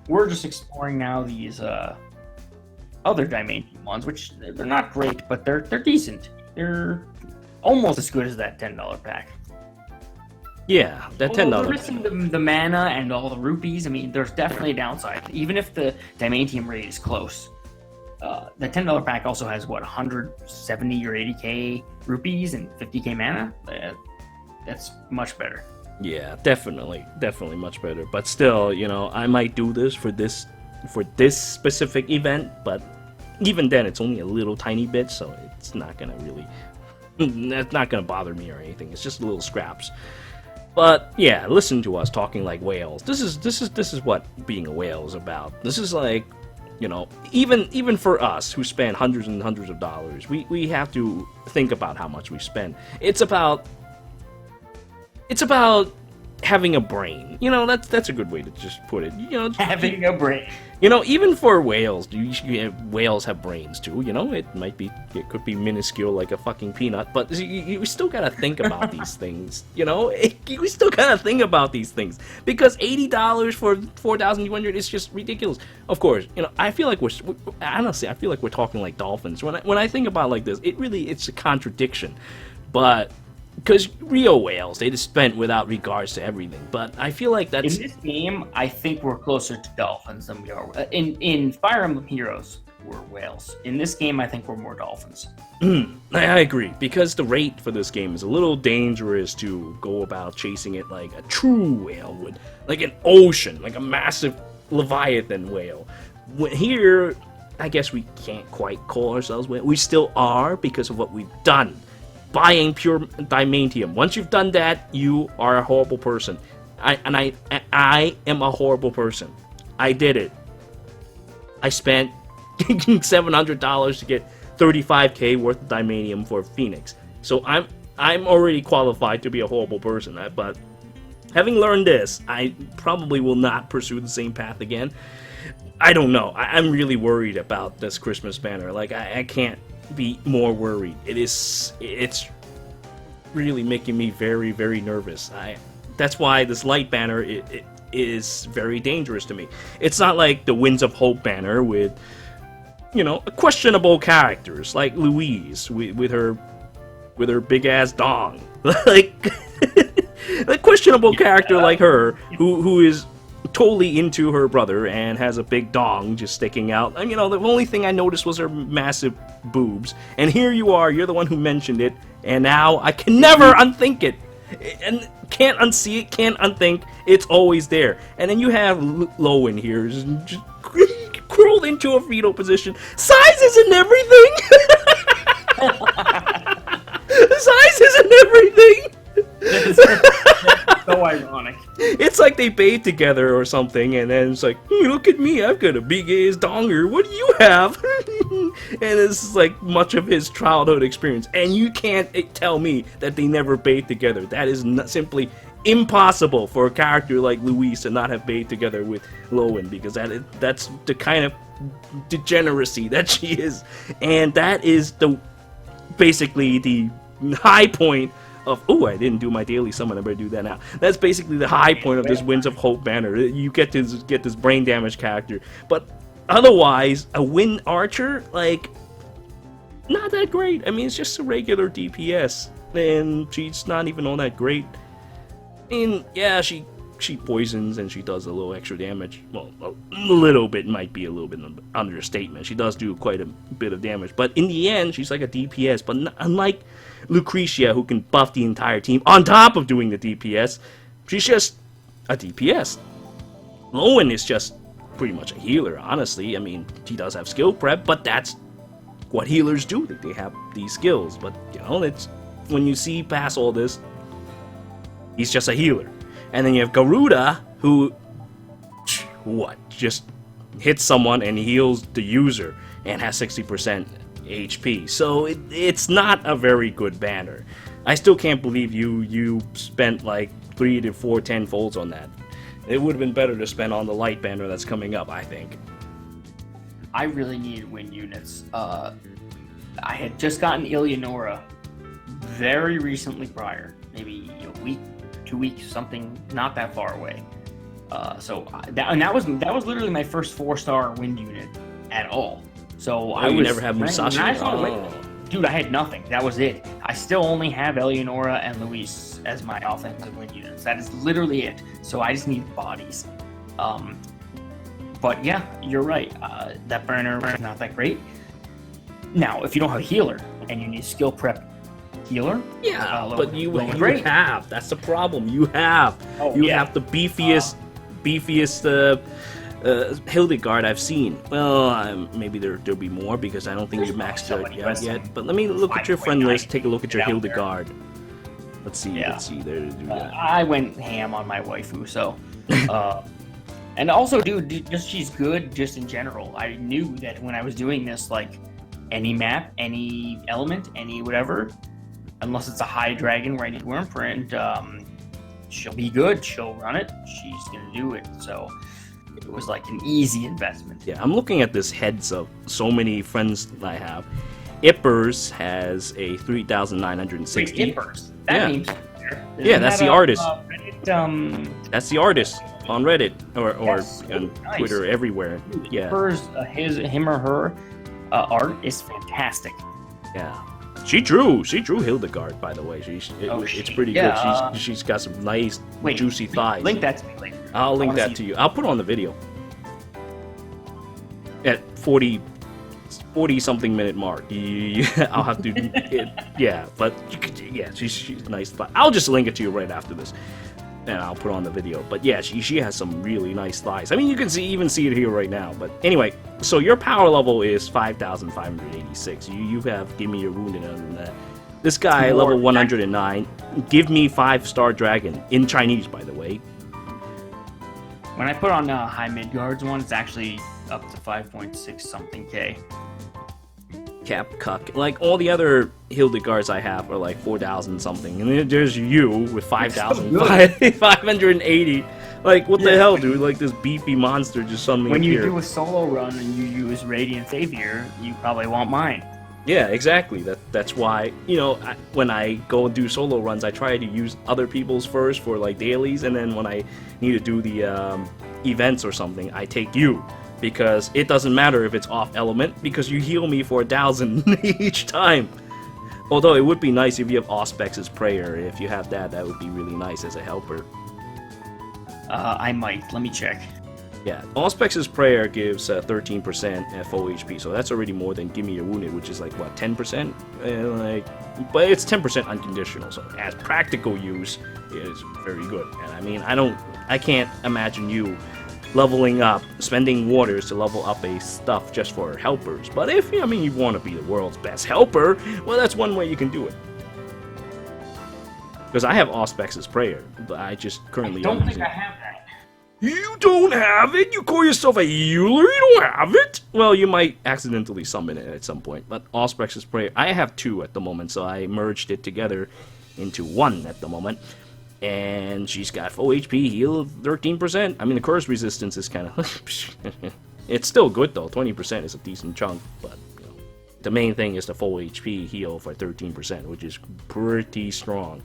S2: We're just exploring now these other Diamantium ones, which they're not great, but they're decent. They're almost as good as that $10 pack.
S1: Yeah, that $10.
S2: They're missing the mana and all the rupees. I mean, there's definitely a downside. Even if the Diamantium raid is close, the $10 pack also has, 170 or 80k rupees and 50k mana? That's much better.
S1: Yeah, definitely much better. But still, I might do this for this specific event, but even then, it's only a little tiny bit, so it's not gonna really, that's not gonna bother me or anything. It's just little scraps. But yeah, listen to us talking like whales. This is what being a whale is about. This is like, even for us who spend hundreds and hundreds of dollars, we have to think about how much we spend. It's about having a brain. That's a good way to just put it.
S2: Having a brain.
S1: Even for whales, whales have brains too. It could be minuscule like a fucking peanut, but you still gotta think about these things. We still gotta think about these things because $80 for 4,200 is just ridiculous. Of course, I feel like we're talking like dolphins. When I think about it like this, it's a contradiction, but. Because real whales, they just spent without regards to everything. But I feel like that's...
S2: In this game, I think we're closer to dolphins than we are... In Fire Emblem Heroes, we're whales. In this game, I think we're more dolphins.
S1: I agree. Because the rate for this game is a little dangerous to go about chasing it like a true whale would. Like an ocean, like a massive Leviathan whale. Here, I guess we can't quite call ourselves whales. We still are because of what we've done. Buying pure Diamantium. Once you've done that, you are a horrible person. I am a horrible person. I did it. I spent $700 to get 35k worth of Diamantium for Phoenix. So I'm already qualified to be a horrible person. But having learned this, I probably will not pursue the same path again. I don't know. I'm really worried about this Christmas banner. Like I can't be more worried. It's really making me very, very nervous. That's why this Light Banner it is very dangerous to me. It's not like the Winds of Hope banner with questionable characters like Louise with her big ass dong. Like a questionable character like her who is totally into her brother and has a big dong just sticking out. And the only thing I noticed was her massive boobs. And here you are, you're the one who mentioned it, and now I can never unthink it. And can't unsee it, can't unthink. It's always there. And then you have Lowen here, just curled into a fetal position. Size isn't everything. Size isn't everything.
S2: So ironic.
S1: It's like they bathed together or something, and then it's like, look at me, I've got a big ass donger. What do you have? And this is like much of his childhood experience, and you can't tell me that they never bathed together. That is simply impossible for a character like Louise to not have bathed together with Lowen, because that's the kind of degeneracy that she is, and that is basically the high point oh, I didn't do my daily summon, I better do that now. That's basically the high point of this Winds of Hope banner. You get this brain damage character. But otherwise, a Wind Archer, like, not that great. I mean, it's just a regular DPS, and she's not even all that great. I mean, yeah, she poisons and she does a little extra damage. Well, a little bit might be a little bit an understatement. She does do quite a bit of damage, but in the end, she's like a DPS. But unlike Lucretia, who can buff the entire team on top of doing the DPS, she's just a DPS. Lowen is just pretty much a healer, honestly. I mean, she does have skill prep, but that's what healers do. They have these skills, but you know, it's when you see past all this, he's just a healer. And then you have Garuda, who just hits someone and heals the user and has 60% HP. So it's not a very good banner. I still can't believe you spent like 3 to 4 10-folds on that. It would have been better to spend on the light banner that's coming up, I think.
S2: I really needed win units. I had just gotten Eleonora very recently prior, maybe a week, 2 weeks, something not that far away. That was literally my first 4-star wind unit at all. So
S1: you never have Musashi?
S2: Dude, I had nothing. That was it. I still only have Eleonora and Louise as my offensive wind units. That is literally it. So I just need bodies. But yeah, you're right. That banner is not that great. Now, if you don't have a healer and you need skill prep healer,
S1: but you have. That's the problem. You have the beefiest Hildegard I've seen. Well, maybe there'll be more because I don't think you're maxed out yet. But let me look at your friend list. Take a look at your Hildegard. Let's see. There.
S2: I went ham on my waifu, so. And also, dude, just she's good just in general. I knew that when I was doing this, like any map, any element, any whatever, unless it's a high dragon where I need Wyrmprint, she'll be good. She'll run it. She's gonna do it. So it was like an easy investment.
S1: Yeah, I'm looking at this heads of so many friends that I have. Ippers has a 3,960.
S2: Wait, Ippers? That means
S1: that's the artist.
S2: Reddit,
S1: that's the artist on Reddit or on
S2: nice.
S1: Twitter, everywhere. Yeah.
S2: Ippers, him or her art is fantastic.
S1: Yeah. She drew Hildegard, by the way. It's pretty good. She's got some nice, juicy thighs.
S2: Link that to me later.
S1: I'll link that to you. I'll put it on the video. At 40 something minute mark. I'll have to, but she's nice. But I'll just link it to you right after this, and I'll put on the video. But yeah, she has some really nice thighs. I mean, you can even see it here right now. But anyway, so your power level is 5,586. You have Give Me Your Wounded on that. This guy, level 109. Give me 5-star dragon in Chinese, by the way.
S2: When I put on high Midgard's one, it's actually up to 5.6 something K.
S1: Cap cuck. Like all the other Hildegards I have are like 4,000 something, and then there's you with 5,580. Like what the hell, dude? Like this beefy monster just suddenly
S2: When
S1: appeared.
S2: you do a solo run and you use Radiant Savior, you probably want mine.
S1: Yeah, exactly. That's why, when I go and do solo runs, I try to use other people's first for like dailies, and then when I need to do the events or something, I take you. Because it doesn't matter if it's off element, because you heal me for 1,000 each time. Although it would be nice if you have Auspex's Prayer. If you have that would be really nice as a helper.
S2: I might. Let me check.
S1: Yeah, Auspex's Prayer gives 13% full HP, so that's already more than Give Me Your Wounded, which is like, what, 10%? But it's 10% unconditional, so as practical use, it is very good. And I mean, I can't imagine you leveling up, spending waters to level up a stuff just for helpers. But if you want to be the world's best helper, well, that's one way you can do it. Because I have Auspex's Prayer, but I just currently
S2: don't think I have that.
S1: You don't have it? You call yourself a healer? You don't have it? Well, you might accidentally summon it at some point. But Auspex's Prayer, I have 2 at the moment, so I merged it together into 1 at the moment. And she's got full HP, heal 13%. I mean, the curse resistance is kind of... It's still good, though. 20% is a decent chunk. But the main thing is the full HP heal for 13%, which is pretty strong.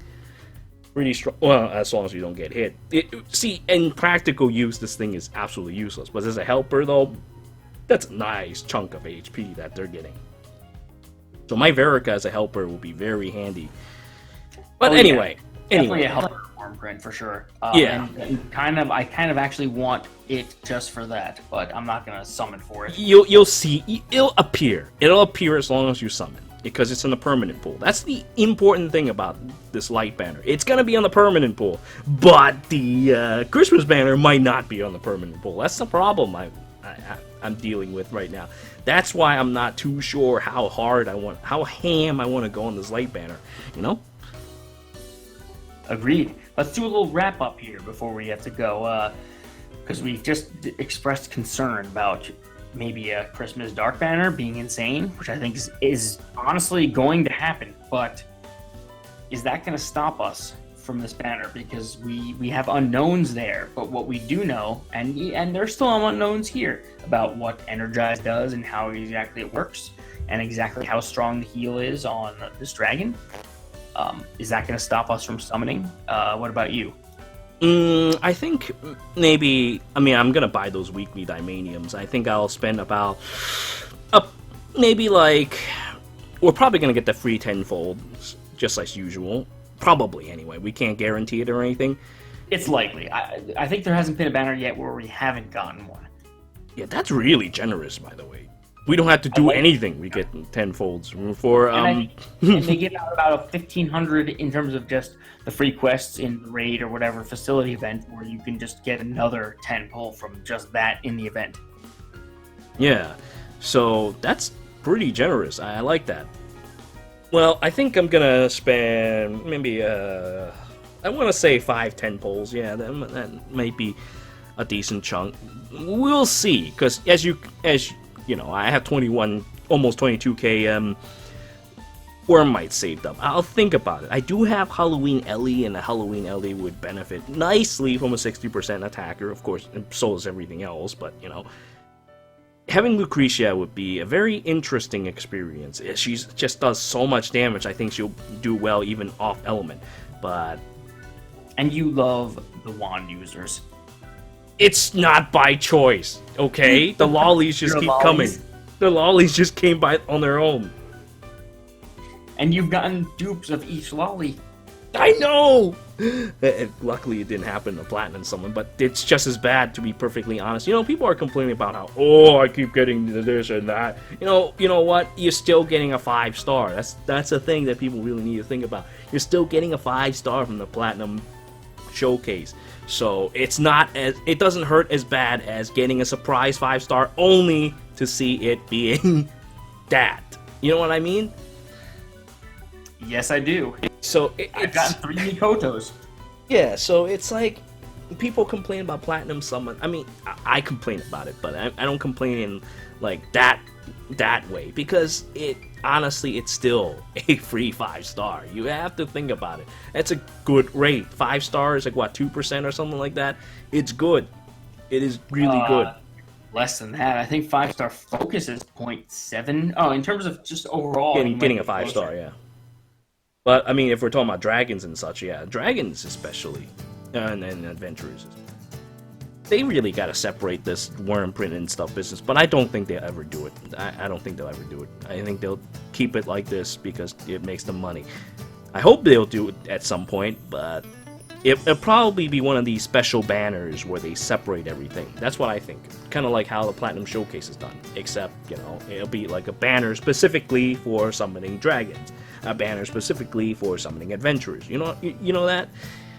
S1: Pretty strong. Well, as long as you don't get hit. See, in practical use, this thing is absolutely useless. But as a helper, though, that's a nice chunk of HP that they're getting. So my Verica as a helper will be very handy. But anyway.
S2: Definitely a helper Wyrmprint for sure.
S1: Yeah.
S2: And I kind of actually want it just for that, but I'm not gonna summon for it.
S1: You'll see. It'll appear. It'll appear as long as you summon, because it's in the permanent pool. That's the important thing about this Light Banner. It's gonna be on the permanent pool, but the Christmas Banner might not be on the permanent pool. That's the problem I'm dealing with right now. That's why I'm not too sure how ham I want to go on this Light Banner. You know.
S2: Agreed. Let's do a little wrap up here before we have to go, because we've just expressed concern about maybe a Christmas Dark Banner being insane, which I think is honestly going to happen. But is that going to stop us from this banner? Because we have unknowns there. But what we do know, and there's still unknowns here about what Energize does and how exactly it works, and exactly how strong the heal is on this dragon. Is that going to stop us from summoning? What about you?
S1: I think maybe... I mean, I'm going to buy those weekly Dimaniums. I think I'll spend about... maybe like... We're probably going to get the free tenfold, just as usual. Probably, anyway. We can't guarantee it or anything.
S2: It's likely. I think there hasn't been a banner yet where we haven't gotten one.
S1: Yeah, that's really generous, by the way. We don't have to do anything. We get tenfolds for
S2: and they give out about 1,500 in terms of just the free quests in the raid or whatever facility event, where you can just get another 10 pull from just that in the event.
S1: Yeah, so that's pretty generous. I like that. Well, I think I'm gonna spend maybe I want to say 5-10 pulls. Yeah, that might be a decent chunk. We'll see, because as you know, I have 21, almost 22k Wyrmmites saved up. I'll think about it. I do have Halloween Ellie, and the Halloween Ellie would benefit nicely from a 60% attacker, of course, and so does everything else, but, you know. Having Lucretia would be a very interesting experience. She just does so much damage, I think she'll do well even off element, but...
S2: And you love the wand users.
S1: It's not by choice, okay? The lollies just keep coming. The lollies just came by on their own.
S2: And you've gotten dupes of each lolly.
S1: I know! Luckily, it didn't happen to Platinum Summon, but it's just as bad, to be perfectly honest. You know, people are complaining about how, oh, I keep getting this and that. You know what? You're still getting a 5-star. That's a thing that people really need to think about. You're still getting a 5-star from the Platinum Showcase. So it doesn't hurt as bad as getting a surprise 5-star only to see it being that. You know what I mean?
S2: Yes, I do.
S1: So
S2: I've gotten 3 Mikotos.
S1: Yeah, so it's like people complain about Platinum Summon. I mean, I complain about it, but I don't complain in like that way, because honestly, it's still a free 5-star. You have to think about it. That's a good rate. 5 stars, like what, 2% or something like that? It's good. It is really good.
S2: Less than that. I think 5-star focus is 0.7. Oh, in terms of just overall
S1: getting a 5-star, yeah. But I mean, if we're talking about dragons and such, yeah, dragons especially, and adventurers, they really gotta separate this Wyrmprint and stuff business. But I don't think they'll ever do it. I don't think they'll ever do it. I think they'll keep it like this because it makes them money. I hope they'll do it at some point, but it'll probably be one of these special banners where they separate everything. That's what I think. Kind of like how the Platinum Showcase is done, except, you know, it'll be like a banner specifically for summoning dragons, a banner specifically for summoning adventurers. You know that?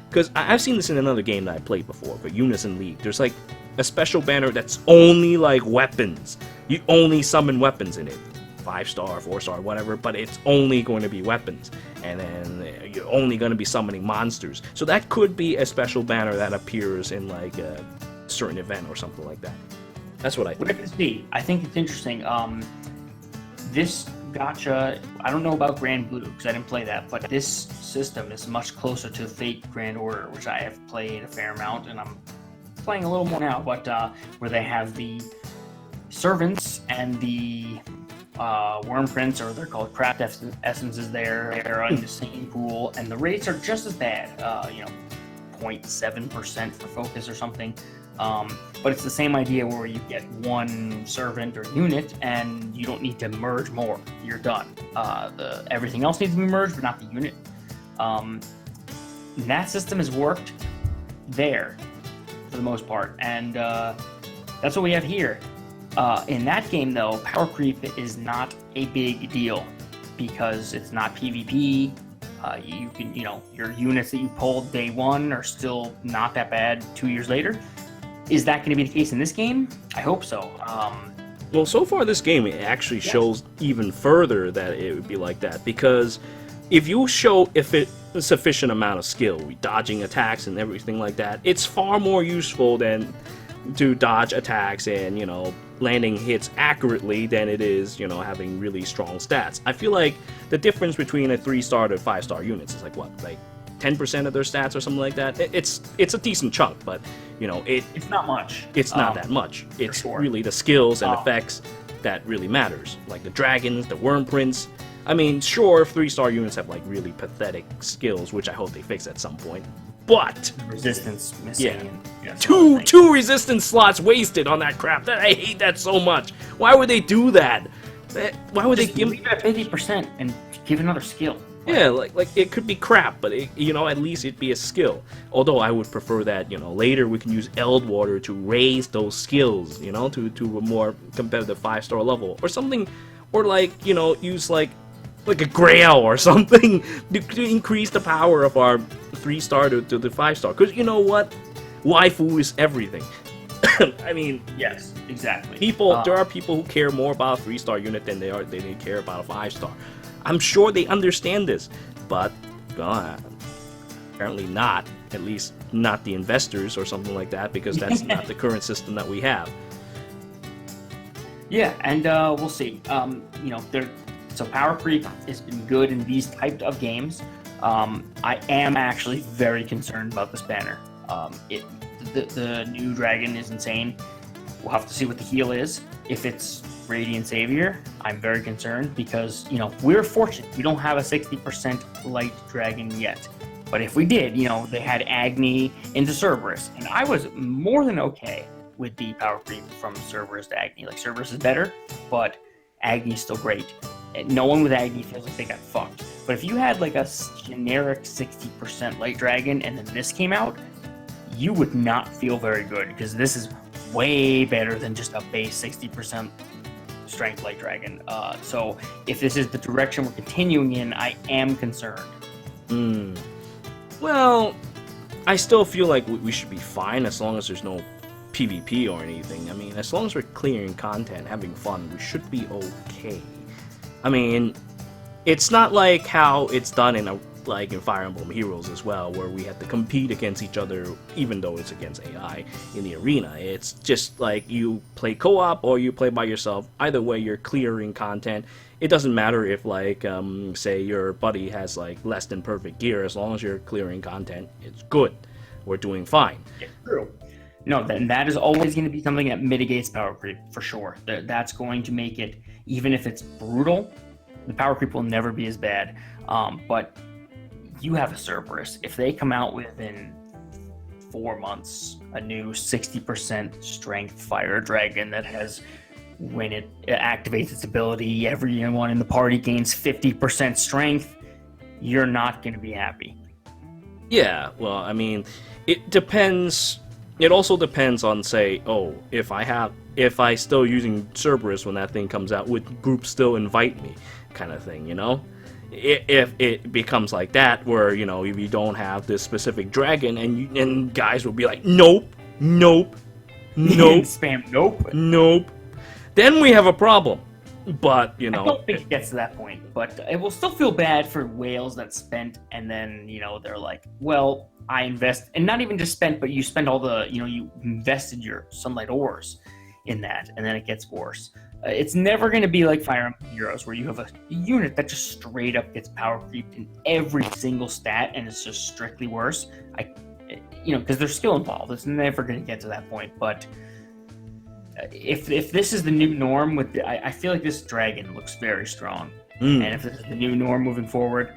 S1: Because I've seen this in another game that I played before, for Unison League. There's like a special banner that's only like weapons. You only summon weapons in it. 5-star, 4-star, whatever, but it's only going to be weapons. And then you're only going to be summoning monsters. So that could be a special banner that appears in like a certain event or something like that. That's what I think.
S2: What I can see, I think it's interesting. This gacha, I don't know about Grand Blue because I didn't play that, but this system is much closer to Fate Grand Order, which I have played a fair amount, and I'm playing a little more now, but where they have the servants and the Wyrmprints, or they're called craft essences there. They're in the same pool, and the rates are just as bad. 0.7% for focus or something. But it's the same idea where you get one servant or unit, and you don't need to merge more. You're done. Everything else needs to be merged, but not the unit. That system has worked there for the most part, and that's what we have here. In that game, though, power creep is not a big deal because it's not PvP. You can, your units that you pulled day one are still not that bad 2 years later. Is that going to be the case in this game? I hope so.
S1: Well, so far this game it actually shows even further that it would be like that, because if you show a sufficient amount of skill, dodging attacks and everything like that, it's far more useful than to dodge attacks and landing hits accurately than it is having really strong stats. I feel like the difference between a 3-star to 5-star units is like 10% of their stats or something like that. It's a decent chunk, but
S2: it's not much.
S1: It's not that much. It's really the skills and effects that really matters, like the dragons, the Wyrmprints. I mean, sure, 3-star units have really pathetic skills, which I hope they fix at some point. But
S2: resistance missing.
S1: Yeah, two resistance slots wasted on that crap. I hate that so much. Why would they do that? Why would they
S2: leave it at 50% and give another skill?
S1: Yeah, like it could be crap, but at least it'd be a skill. Although I would prefer that later we can use Eldwater to raise those skills, to a more competitive 5-star level or something, or use like a Grail or something to increase the power of our 3-star to the 5-star. Because you know what, waifu is everything. I mean,
S2: yes, exactly.
S1: There are people who care more about a 3-star unit than they care about a 5-star. I'm sure they understand this, but apparently not. At least not the investors or something like that, because that's not the current system that we have.
S2: Yeah, and we'll see. So power creep has been good in these types of games. I am actually very concerned about this banner. The new dragon is insane. We'll have to see what the heal is. If it's Radiant Savior, I'm very concerned because, we're fortunate. We don't have a 60% Light Dragon yet. But if we did, they had Agni into Cerberus. And I was more than okay with the power creep from Cerberus to Agni. Like, Cerberus is better, but Agni's still great. And no one with Agni feels like they got fucked. But if you had a generic 60% Light Dragon and then this came out, you would not feel very good because this is way better than just a base 60% strength Light Dragon. So if this is the direction we're continuing in, I am concerned.
S1: Well, I still feel like we should be fine as long as there's no PvP or anything. I mean, as long as we're clearing content, having fun, we should be okay. I mean, it's not like how it's done in Fire Emblem Heroes as well, where we have to compete against each other, even though it's against AI in the arena. It's just like you play co-op or you play by yourself. Either way, you're clearing content. It doesn't matter if, say your buddy has less than perfect gear. As long as you're clearing content, it's good. We're doing fine.
S2: Yeah, true. No, that is always going to be something that mitigates power creep for sure. That's going to make it, even if it's brutal, the power creep will never be as bad. But you have a Cerberus. If they come out within 4 months, a new 60% strength fire dragon that has, when it activates its ability, everyone in the party gains 50% strength, you're not going to be happy.
S1: Yeah, well, I mean, it depends. It also depends on, say, if I still using Cerberus when that thing comes out, would groups still invite me, kind of thing, If it becomes like that, where if you don't have this specific dragon, and guys will be like, nope,
S2: spam
S1: nope, then we have a problem. But
S2: I don't think it gets to that point. But it will still feel bad for whales that spent, and then they're like, well, I invest, and not even just spent, but you spend all the you invested your sunlight ores in that, and then it gets worse. It's never going to be like Fire Emblem Heroes, where you have a unit that just straight up gets power creeped in every single stat, and it's just strictly worse. Because there's skill involved. It's never going to get to that point. But if this is the new norm, I feel like this dragon looks very strong,
S1: Mm.
S2: and if this is the new norm moving forward,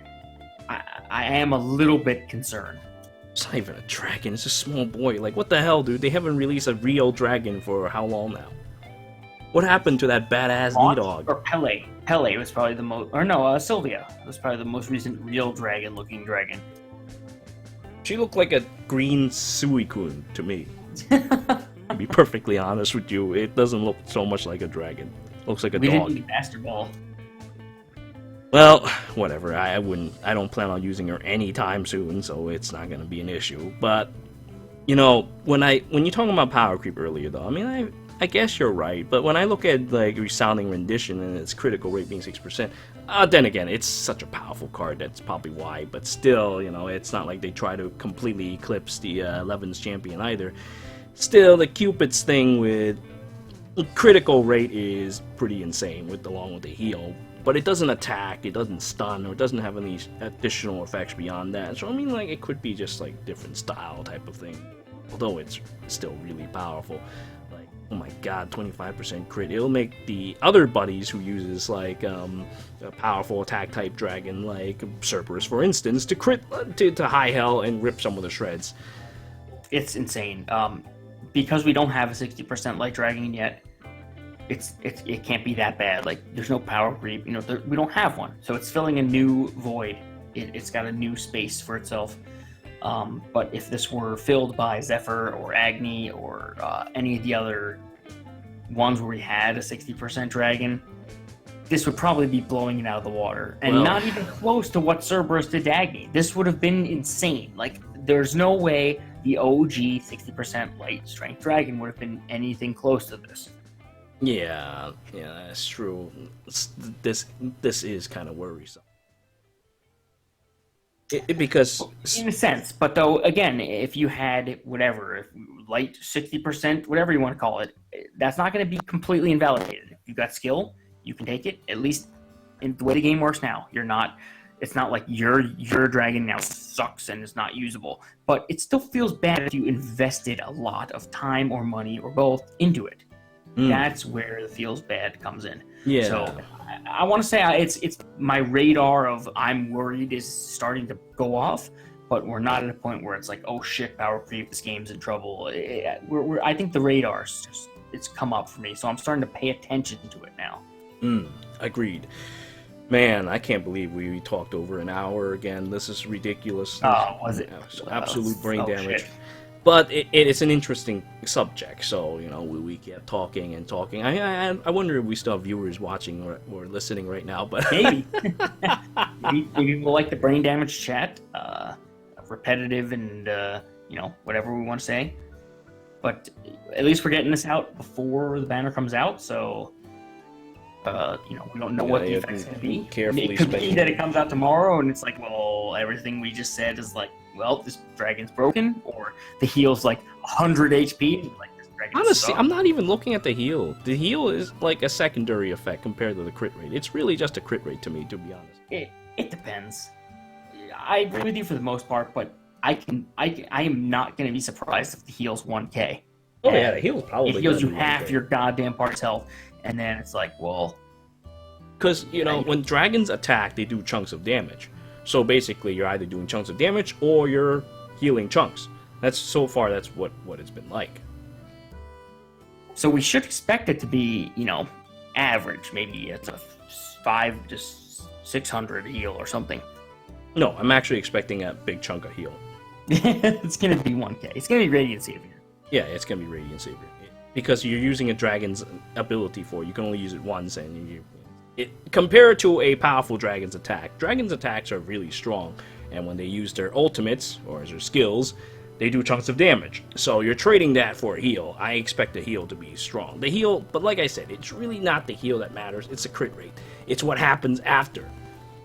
S2: I am a little bit concerned.
S1: It's not even a dragon. It's a small boy. Like, what the hell, dude? They haven't released a real dragon for how long now? What happened to that badass Nidog?
S2: Or Pele? Pele was probably the most, or no, Sylvia was probably the most recent real dragon-looking dragon.
S1: She looked like a green Suicune to me. To be perfectly honest with you, it doesn't look so much like a dragon. It looks like a
S2: We
S1: dog.
S2: didn't need Master Ball.
S1: Well, whatever. I don't plan on using her anytime soon, so it's not gonna be an issue. But you know, when you're talking about power creep earlier, though, I mean, I guess you're right. But when I look at like Resounding Rendition and its critical rate being 6%, then again, it's such a powerful card. That's probably why. But still, you know, it's not like they try to completely eclipse the 11's champion either. Still, the Cupid's thing with critical rate is pretty insane, along with the heal. But it doesn't attack, it doesn't stun, or it doesn't have any additional effects beyond that. So I mean, like, it could be just like different style type of thing. Although it's still really powerful. Like, oh my god, 25% crit. It'll make the other buddies who uses like a powerful attack type dragon, like Cerberus for instance, to crit to high hell and rip some of the shreds.
S2: It's insane. Because we don't have a 60% Light Dragon yet, it can't be that bad. Like, there's no power creep, you know, we don't have one, so it's filling a new void. It's got a new space for itself. But if this were filled by Zephyr or Agni or any of the other ones where we had a 60% dragon, this would probably be blowing it out of the water, and not even close to what Cerberus did to Agni. This would have been insane. Like, there's no way the OG 60% light strength dragon would have been anything close to this.
S1: Yeah, that's true. This is kind of worrisome. Because
S2: in a sense, but though again, if you had whatever light 60%, whatever you want to call it, that's not going to be completely invalidated. If you got skill, you can take it. At least in the way the game works now, it's not like your dragon now sucks and is not usable. But it still feels bad if you invested a lot of time or money or both into it. That's where the feels bad comes in.
S1: Yeah.
S2: So I want to say it's my radar of I'm worried is starting to go off, but we're not at a point where it's like, oh shit, power creep, this game's in trouble. I think the radar's it's come up for me, so I'm starting to pay attention to it now.
S1: Agreed. Man, I can't believe we talked over an hour again. This is ridiculous.
S2: Oh, was it?
S1: Absolute brain damage.
S2: Shit.
S1: But it's an interesting subject, so, you know, we kept talking and talking. I wonder if we still have viewers watching or listening right now, but
S2: maybe. Maybe people like the brain damage chat, repetitive and, you know, whatever we want to say. But at least we're getting this out before the banner comes out, so, you know, we don't know what the effect's going to be. It could be that it comes out tomorrow and it's like, well, everything we just said is like, well, this dragon's broken, or the heal's like 100 HP. Like, this dragon
S1: honestly,
S2: sucks.
S1: I'm not even looking at the heal. The heal is like a secondary effect compared to the crit rate. It's really just a crit rate to me, to be honest.
S2: It depends. I agree with you for the most part, but I am not going to be surprised if the heal's 1k.
S1: Oh yeah, the heal's probably
S2: it heals you
S1: gonna be
S2: half
S1: 1K.
S2: your goddamn part's health, and then it's like, well,
S1: because you know when dragons attack, they do chunks of damage. So basically, you're either doing chunks of damage or you're healing chunks. That's what it's been like.
S2: So we should expect it to be, you know, average. Maybe it's a 5 to 600 heal or something.
S1: No, I'm actually expecting a big chunk of heal.
S2: It's gonna be 1k. It's gonna be Radiant Savior.
S1: Yeah, it's gonna be Radiant Savior because you're using a dragon's ability for it. You can only use it once, and compared to a powerful dragon's attack, dragons' attacks are really strong, and when they use their ultimates, or as their skills, they do chunks of damage. So you're trading that for a heal. I expect the heal to be strong. The heal, but like I said, it's really not the heal that matters, it's the crit rate. It's what happens after.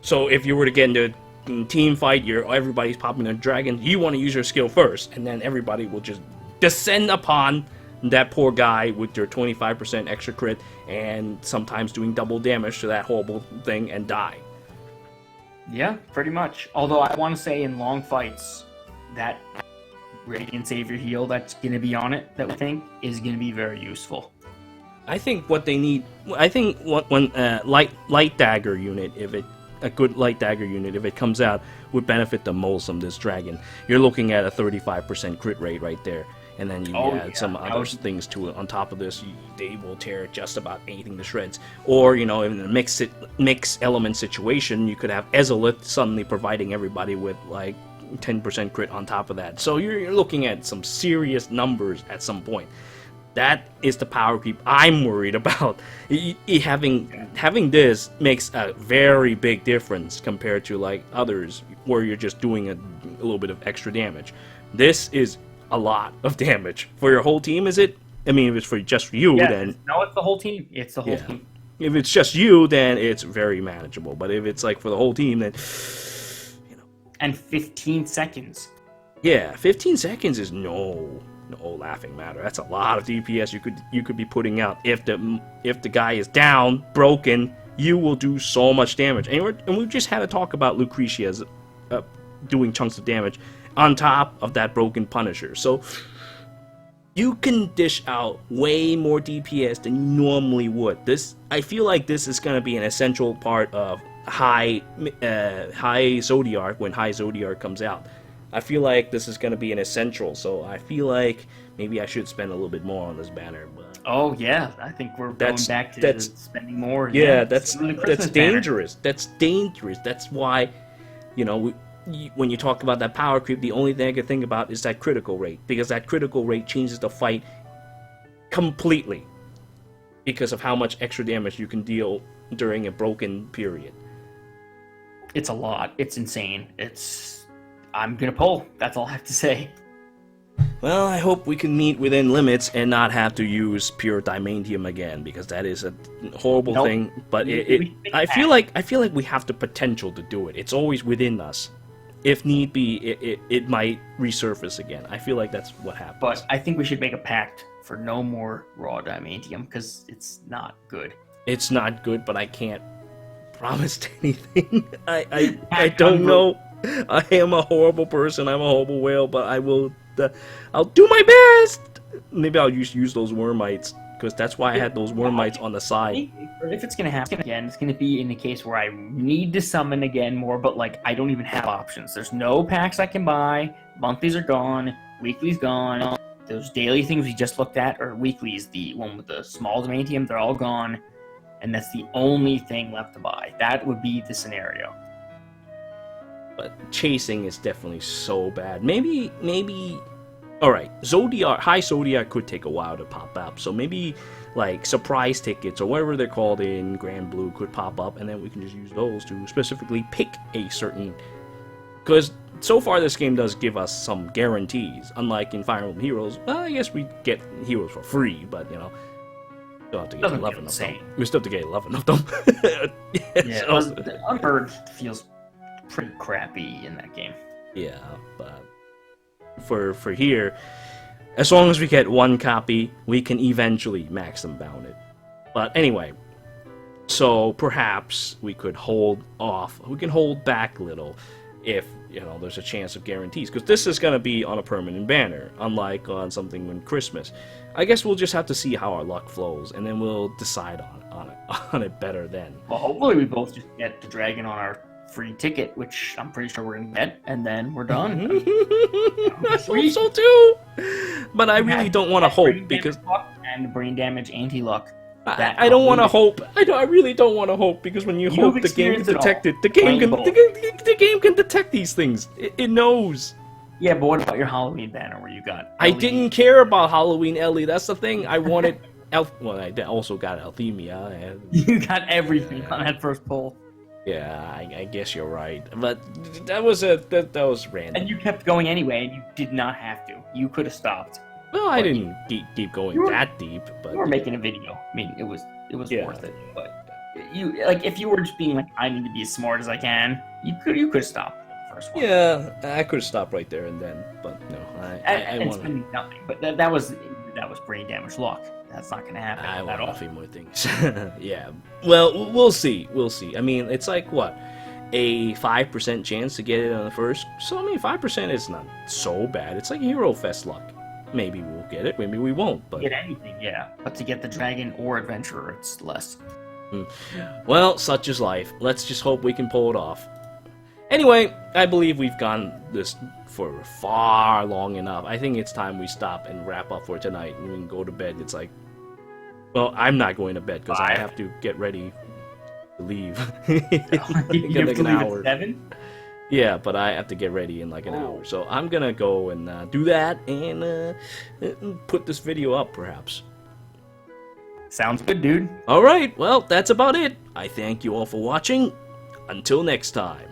S1: So if you were to get into a team fight, everybody's popping a dragon, you want to use your skill first, and then everybody will just descend upon that poor guy with your 25% extra crit and sometimes doing double damage to that horrible thing and die.
S2: Yeah, pretty much. Although I want to say in long fights, that Radiant Savior heal that's going to be on it, that we think, is going to be very useful.
S1: I think what they need. I think when light dagger unit, if it a good light dagger unit, if it comes out, would benefit the most from this dragon. You're looking at a 35% crit rate right there, and then you add some other things to it on top of this. They will tear just about anything to shreds. Or in a mix element situation, you could have Ezolith suddenly providing everybody with like 10% crit on top of that. So you're looking at some serious numbers at some point. That is the power creep I'm worried about. Having this makes a very big difference compared to like others where you're just doing a little bit of extra damage. This is a lot of damage for your whole team. Is it? I mean, if it's just for you, then
S2: no, it's the whole team. It's the whole team.
S1: If it's just you, then it's very manageable. But if it's like for the whole team, then
S2: And 15 seconds.
S1: Yeah, 15 seconds is no laughing matter. That's a lot of DPS you could be putting out. If the guy is down, broken, you will do so much damage. And we just had to talk about Lucretia's doing chunks of damage on top of that broken Punisher. So you can dish out way more DPS than you normally would. I feel like this is going to be an essential part of high Zodiac when high Zodiac comes out. I feel like this is going to be an essential, so I feel like maybe I should spend a little bit more on this banner. But
S2: oh yeah, I think we're going back to spending more.
S1: Yeah, that's dangerous. Banner. That's dangerous. That's why, when you talk about that power creep, the only thing I can think about is that critical rate, because that critical rate changes the fight completely because of how much extra damage you can deal during a broken period.
S2: It's a lot. It's insane. I'm gonna pull. That's all I have to say.
S1: Well, I hope we can meet within limits and not have to use pure diamantium again, because that is a horrible thing. But I feel like we have the potential to do it. It's always within us. If need be, it might resurface again. I feel like that's what happens.
S2: But I think we should make a pact for no more raw diamantium, because it's not good.
S1: It's not good, but I can't promise anything. I don't know. I am a horrible person. I'm a horrible whale, but I will. I'll do my best. Maybe I'll use those Wyrmmites, because that's why I had those Wyrmmites on the side.
S2: If it's gonna happen again, it's gonna be in the case where I need to summon again more, but like I don't even have options. There's no packs I can buy. Monthlies are gone. Weeklies gone. Those daily things we just looked at, or weeklies, the one with the small diamantium, they're all gone, and that's the only thing left to buy. That would be the scenario.
S1: But chasing is definitely so bad. Maybe. All right, high Zodiac could take a while to pop up. So maybe like surprise tickets or whatever they're called in Grand Blue could pop up, and then we can just use those to specifically pick a certain. Because so far this game does give us some guarantees, unlike in Fire Emblem Heroes. Well, I guess we get heroes for free, but still have to get 11 of them. We still have to get 11 of them.
S2: Yeah, the Unheard feels pretty crappy in that game.
S1: Yeah, but for here, as long as we get one copy, we can eventually max and bound it. But anyway, so perhaps we could hold off. We can hold back a little if there's a chance of guarantees, because this is going to be on a permanent banner, unlike on something when Christmas. I guess we'll just have to see how our luck flows, and then we'll decide on it better then.
S2: Well, hopefully we both just get the dragon on our free ticket, which I'm pretty sure we're gonna get, and then we're done.
S1: I hope so too. But I really don't want to hope, because
S2: and brain damage anti-luck.
S1: I don't want to hope. I really don't want to hope, because when you hope, the game can detect it. The game can detect these things. It knows.
S2: Yeah, but what about your Halloween banner where you got
S1: Ellie? I didn't care about Halloween Ellie. That's the thing. I wanted well, I also got Althemia. And
S2: you got everything on that first pull.
S1: Yeah, I guess you're right, but that was random.
S2: And you kept going anyway, and you did not have to. You could have stopped.
S1: Well, I didn't keep going that deep, but
S2: you were making a video. I mean, it was worth it. But if you were just being like, I need to be as smart as I can, you could have stopped the first one.
S1: Yeah, I could have stopped right there and then, but no, I want
S2: spending nothing. But that was brain damage luck. That's not going to happen.
S1: I want a few more things. Yeah. Well, we'll see. I mean, it's like, what? A 5% chance to get it on the first? So, I mean, 5% is not so bad. It's like Hero Fest luck. maybe we'll get it, maybe we won't. But
S2: Get anything, yeah. But to get the dragon or adventurer, it's less.
S1: well, such is life. Let's just hope we can pull it off. Anyway, I believe we've gone this for far long enough. I think it's time we stop and wrap up for tonight, and we can go to bed. It's like, well, I'm not going to bed because I have to get ready to leave.
S2: You have to leave at 7?
S1: Yeah, but I have to get ready in like an hour. So I'm gonna go and do that and put this video up, perhaps.
S2: Sounds good, dude.
S1: Alright, well, that's about it. I thank you all for watching. Until next time.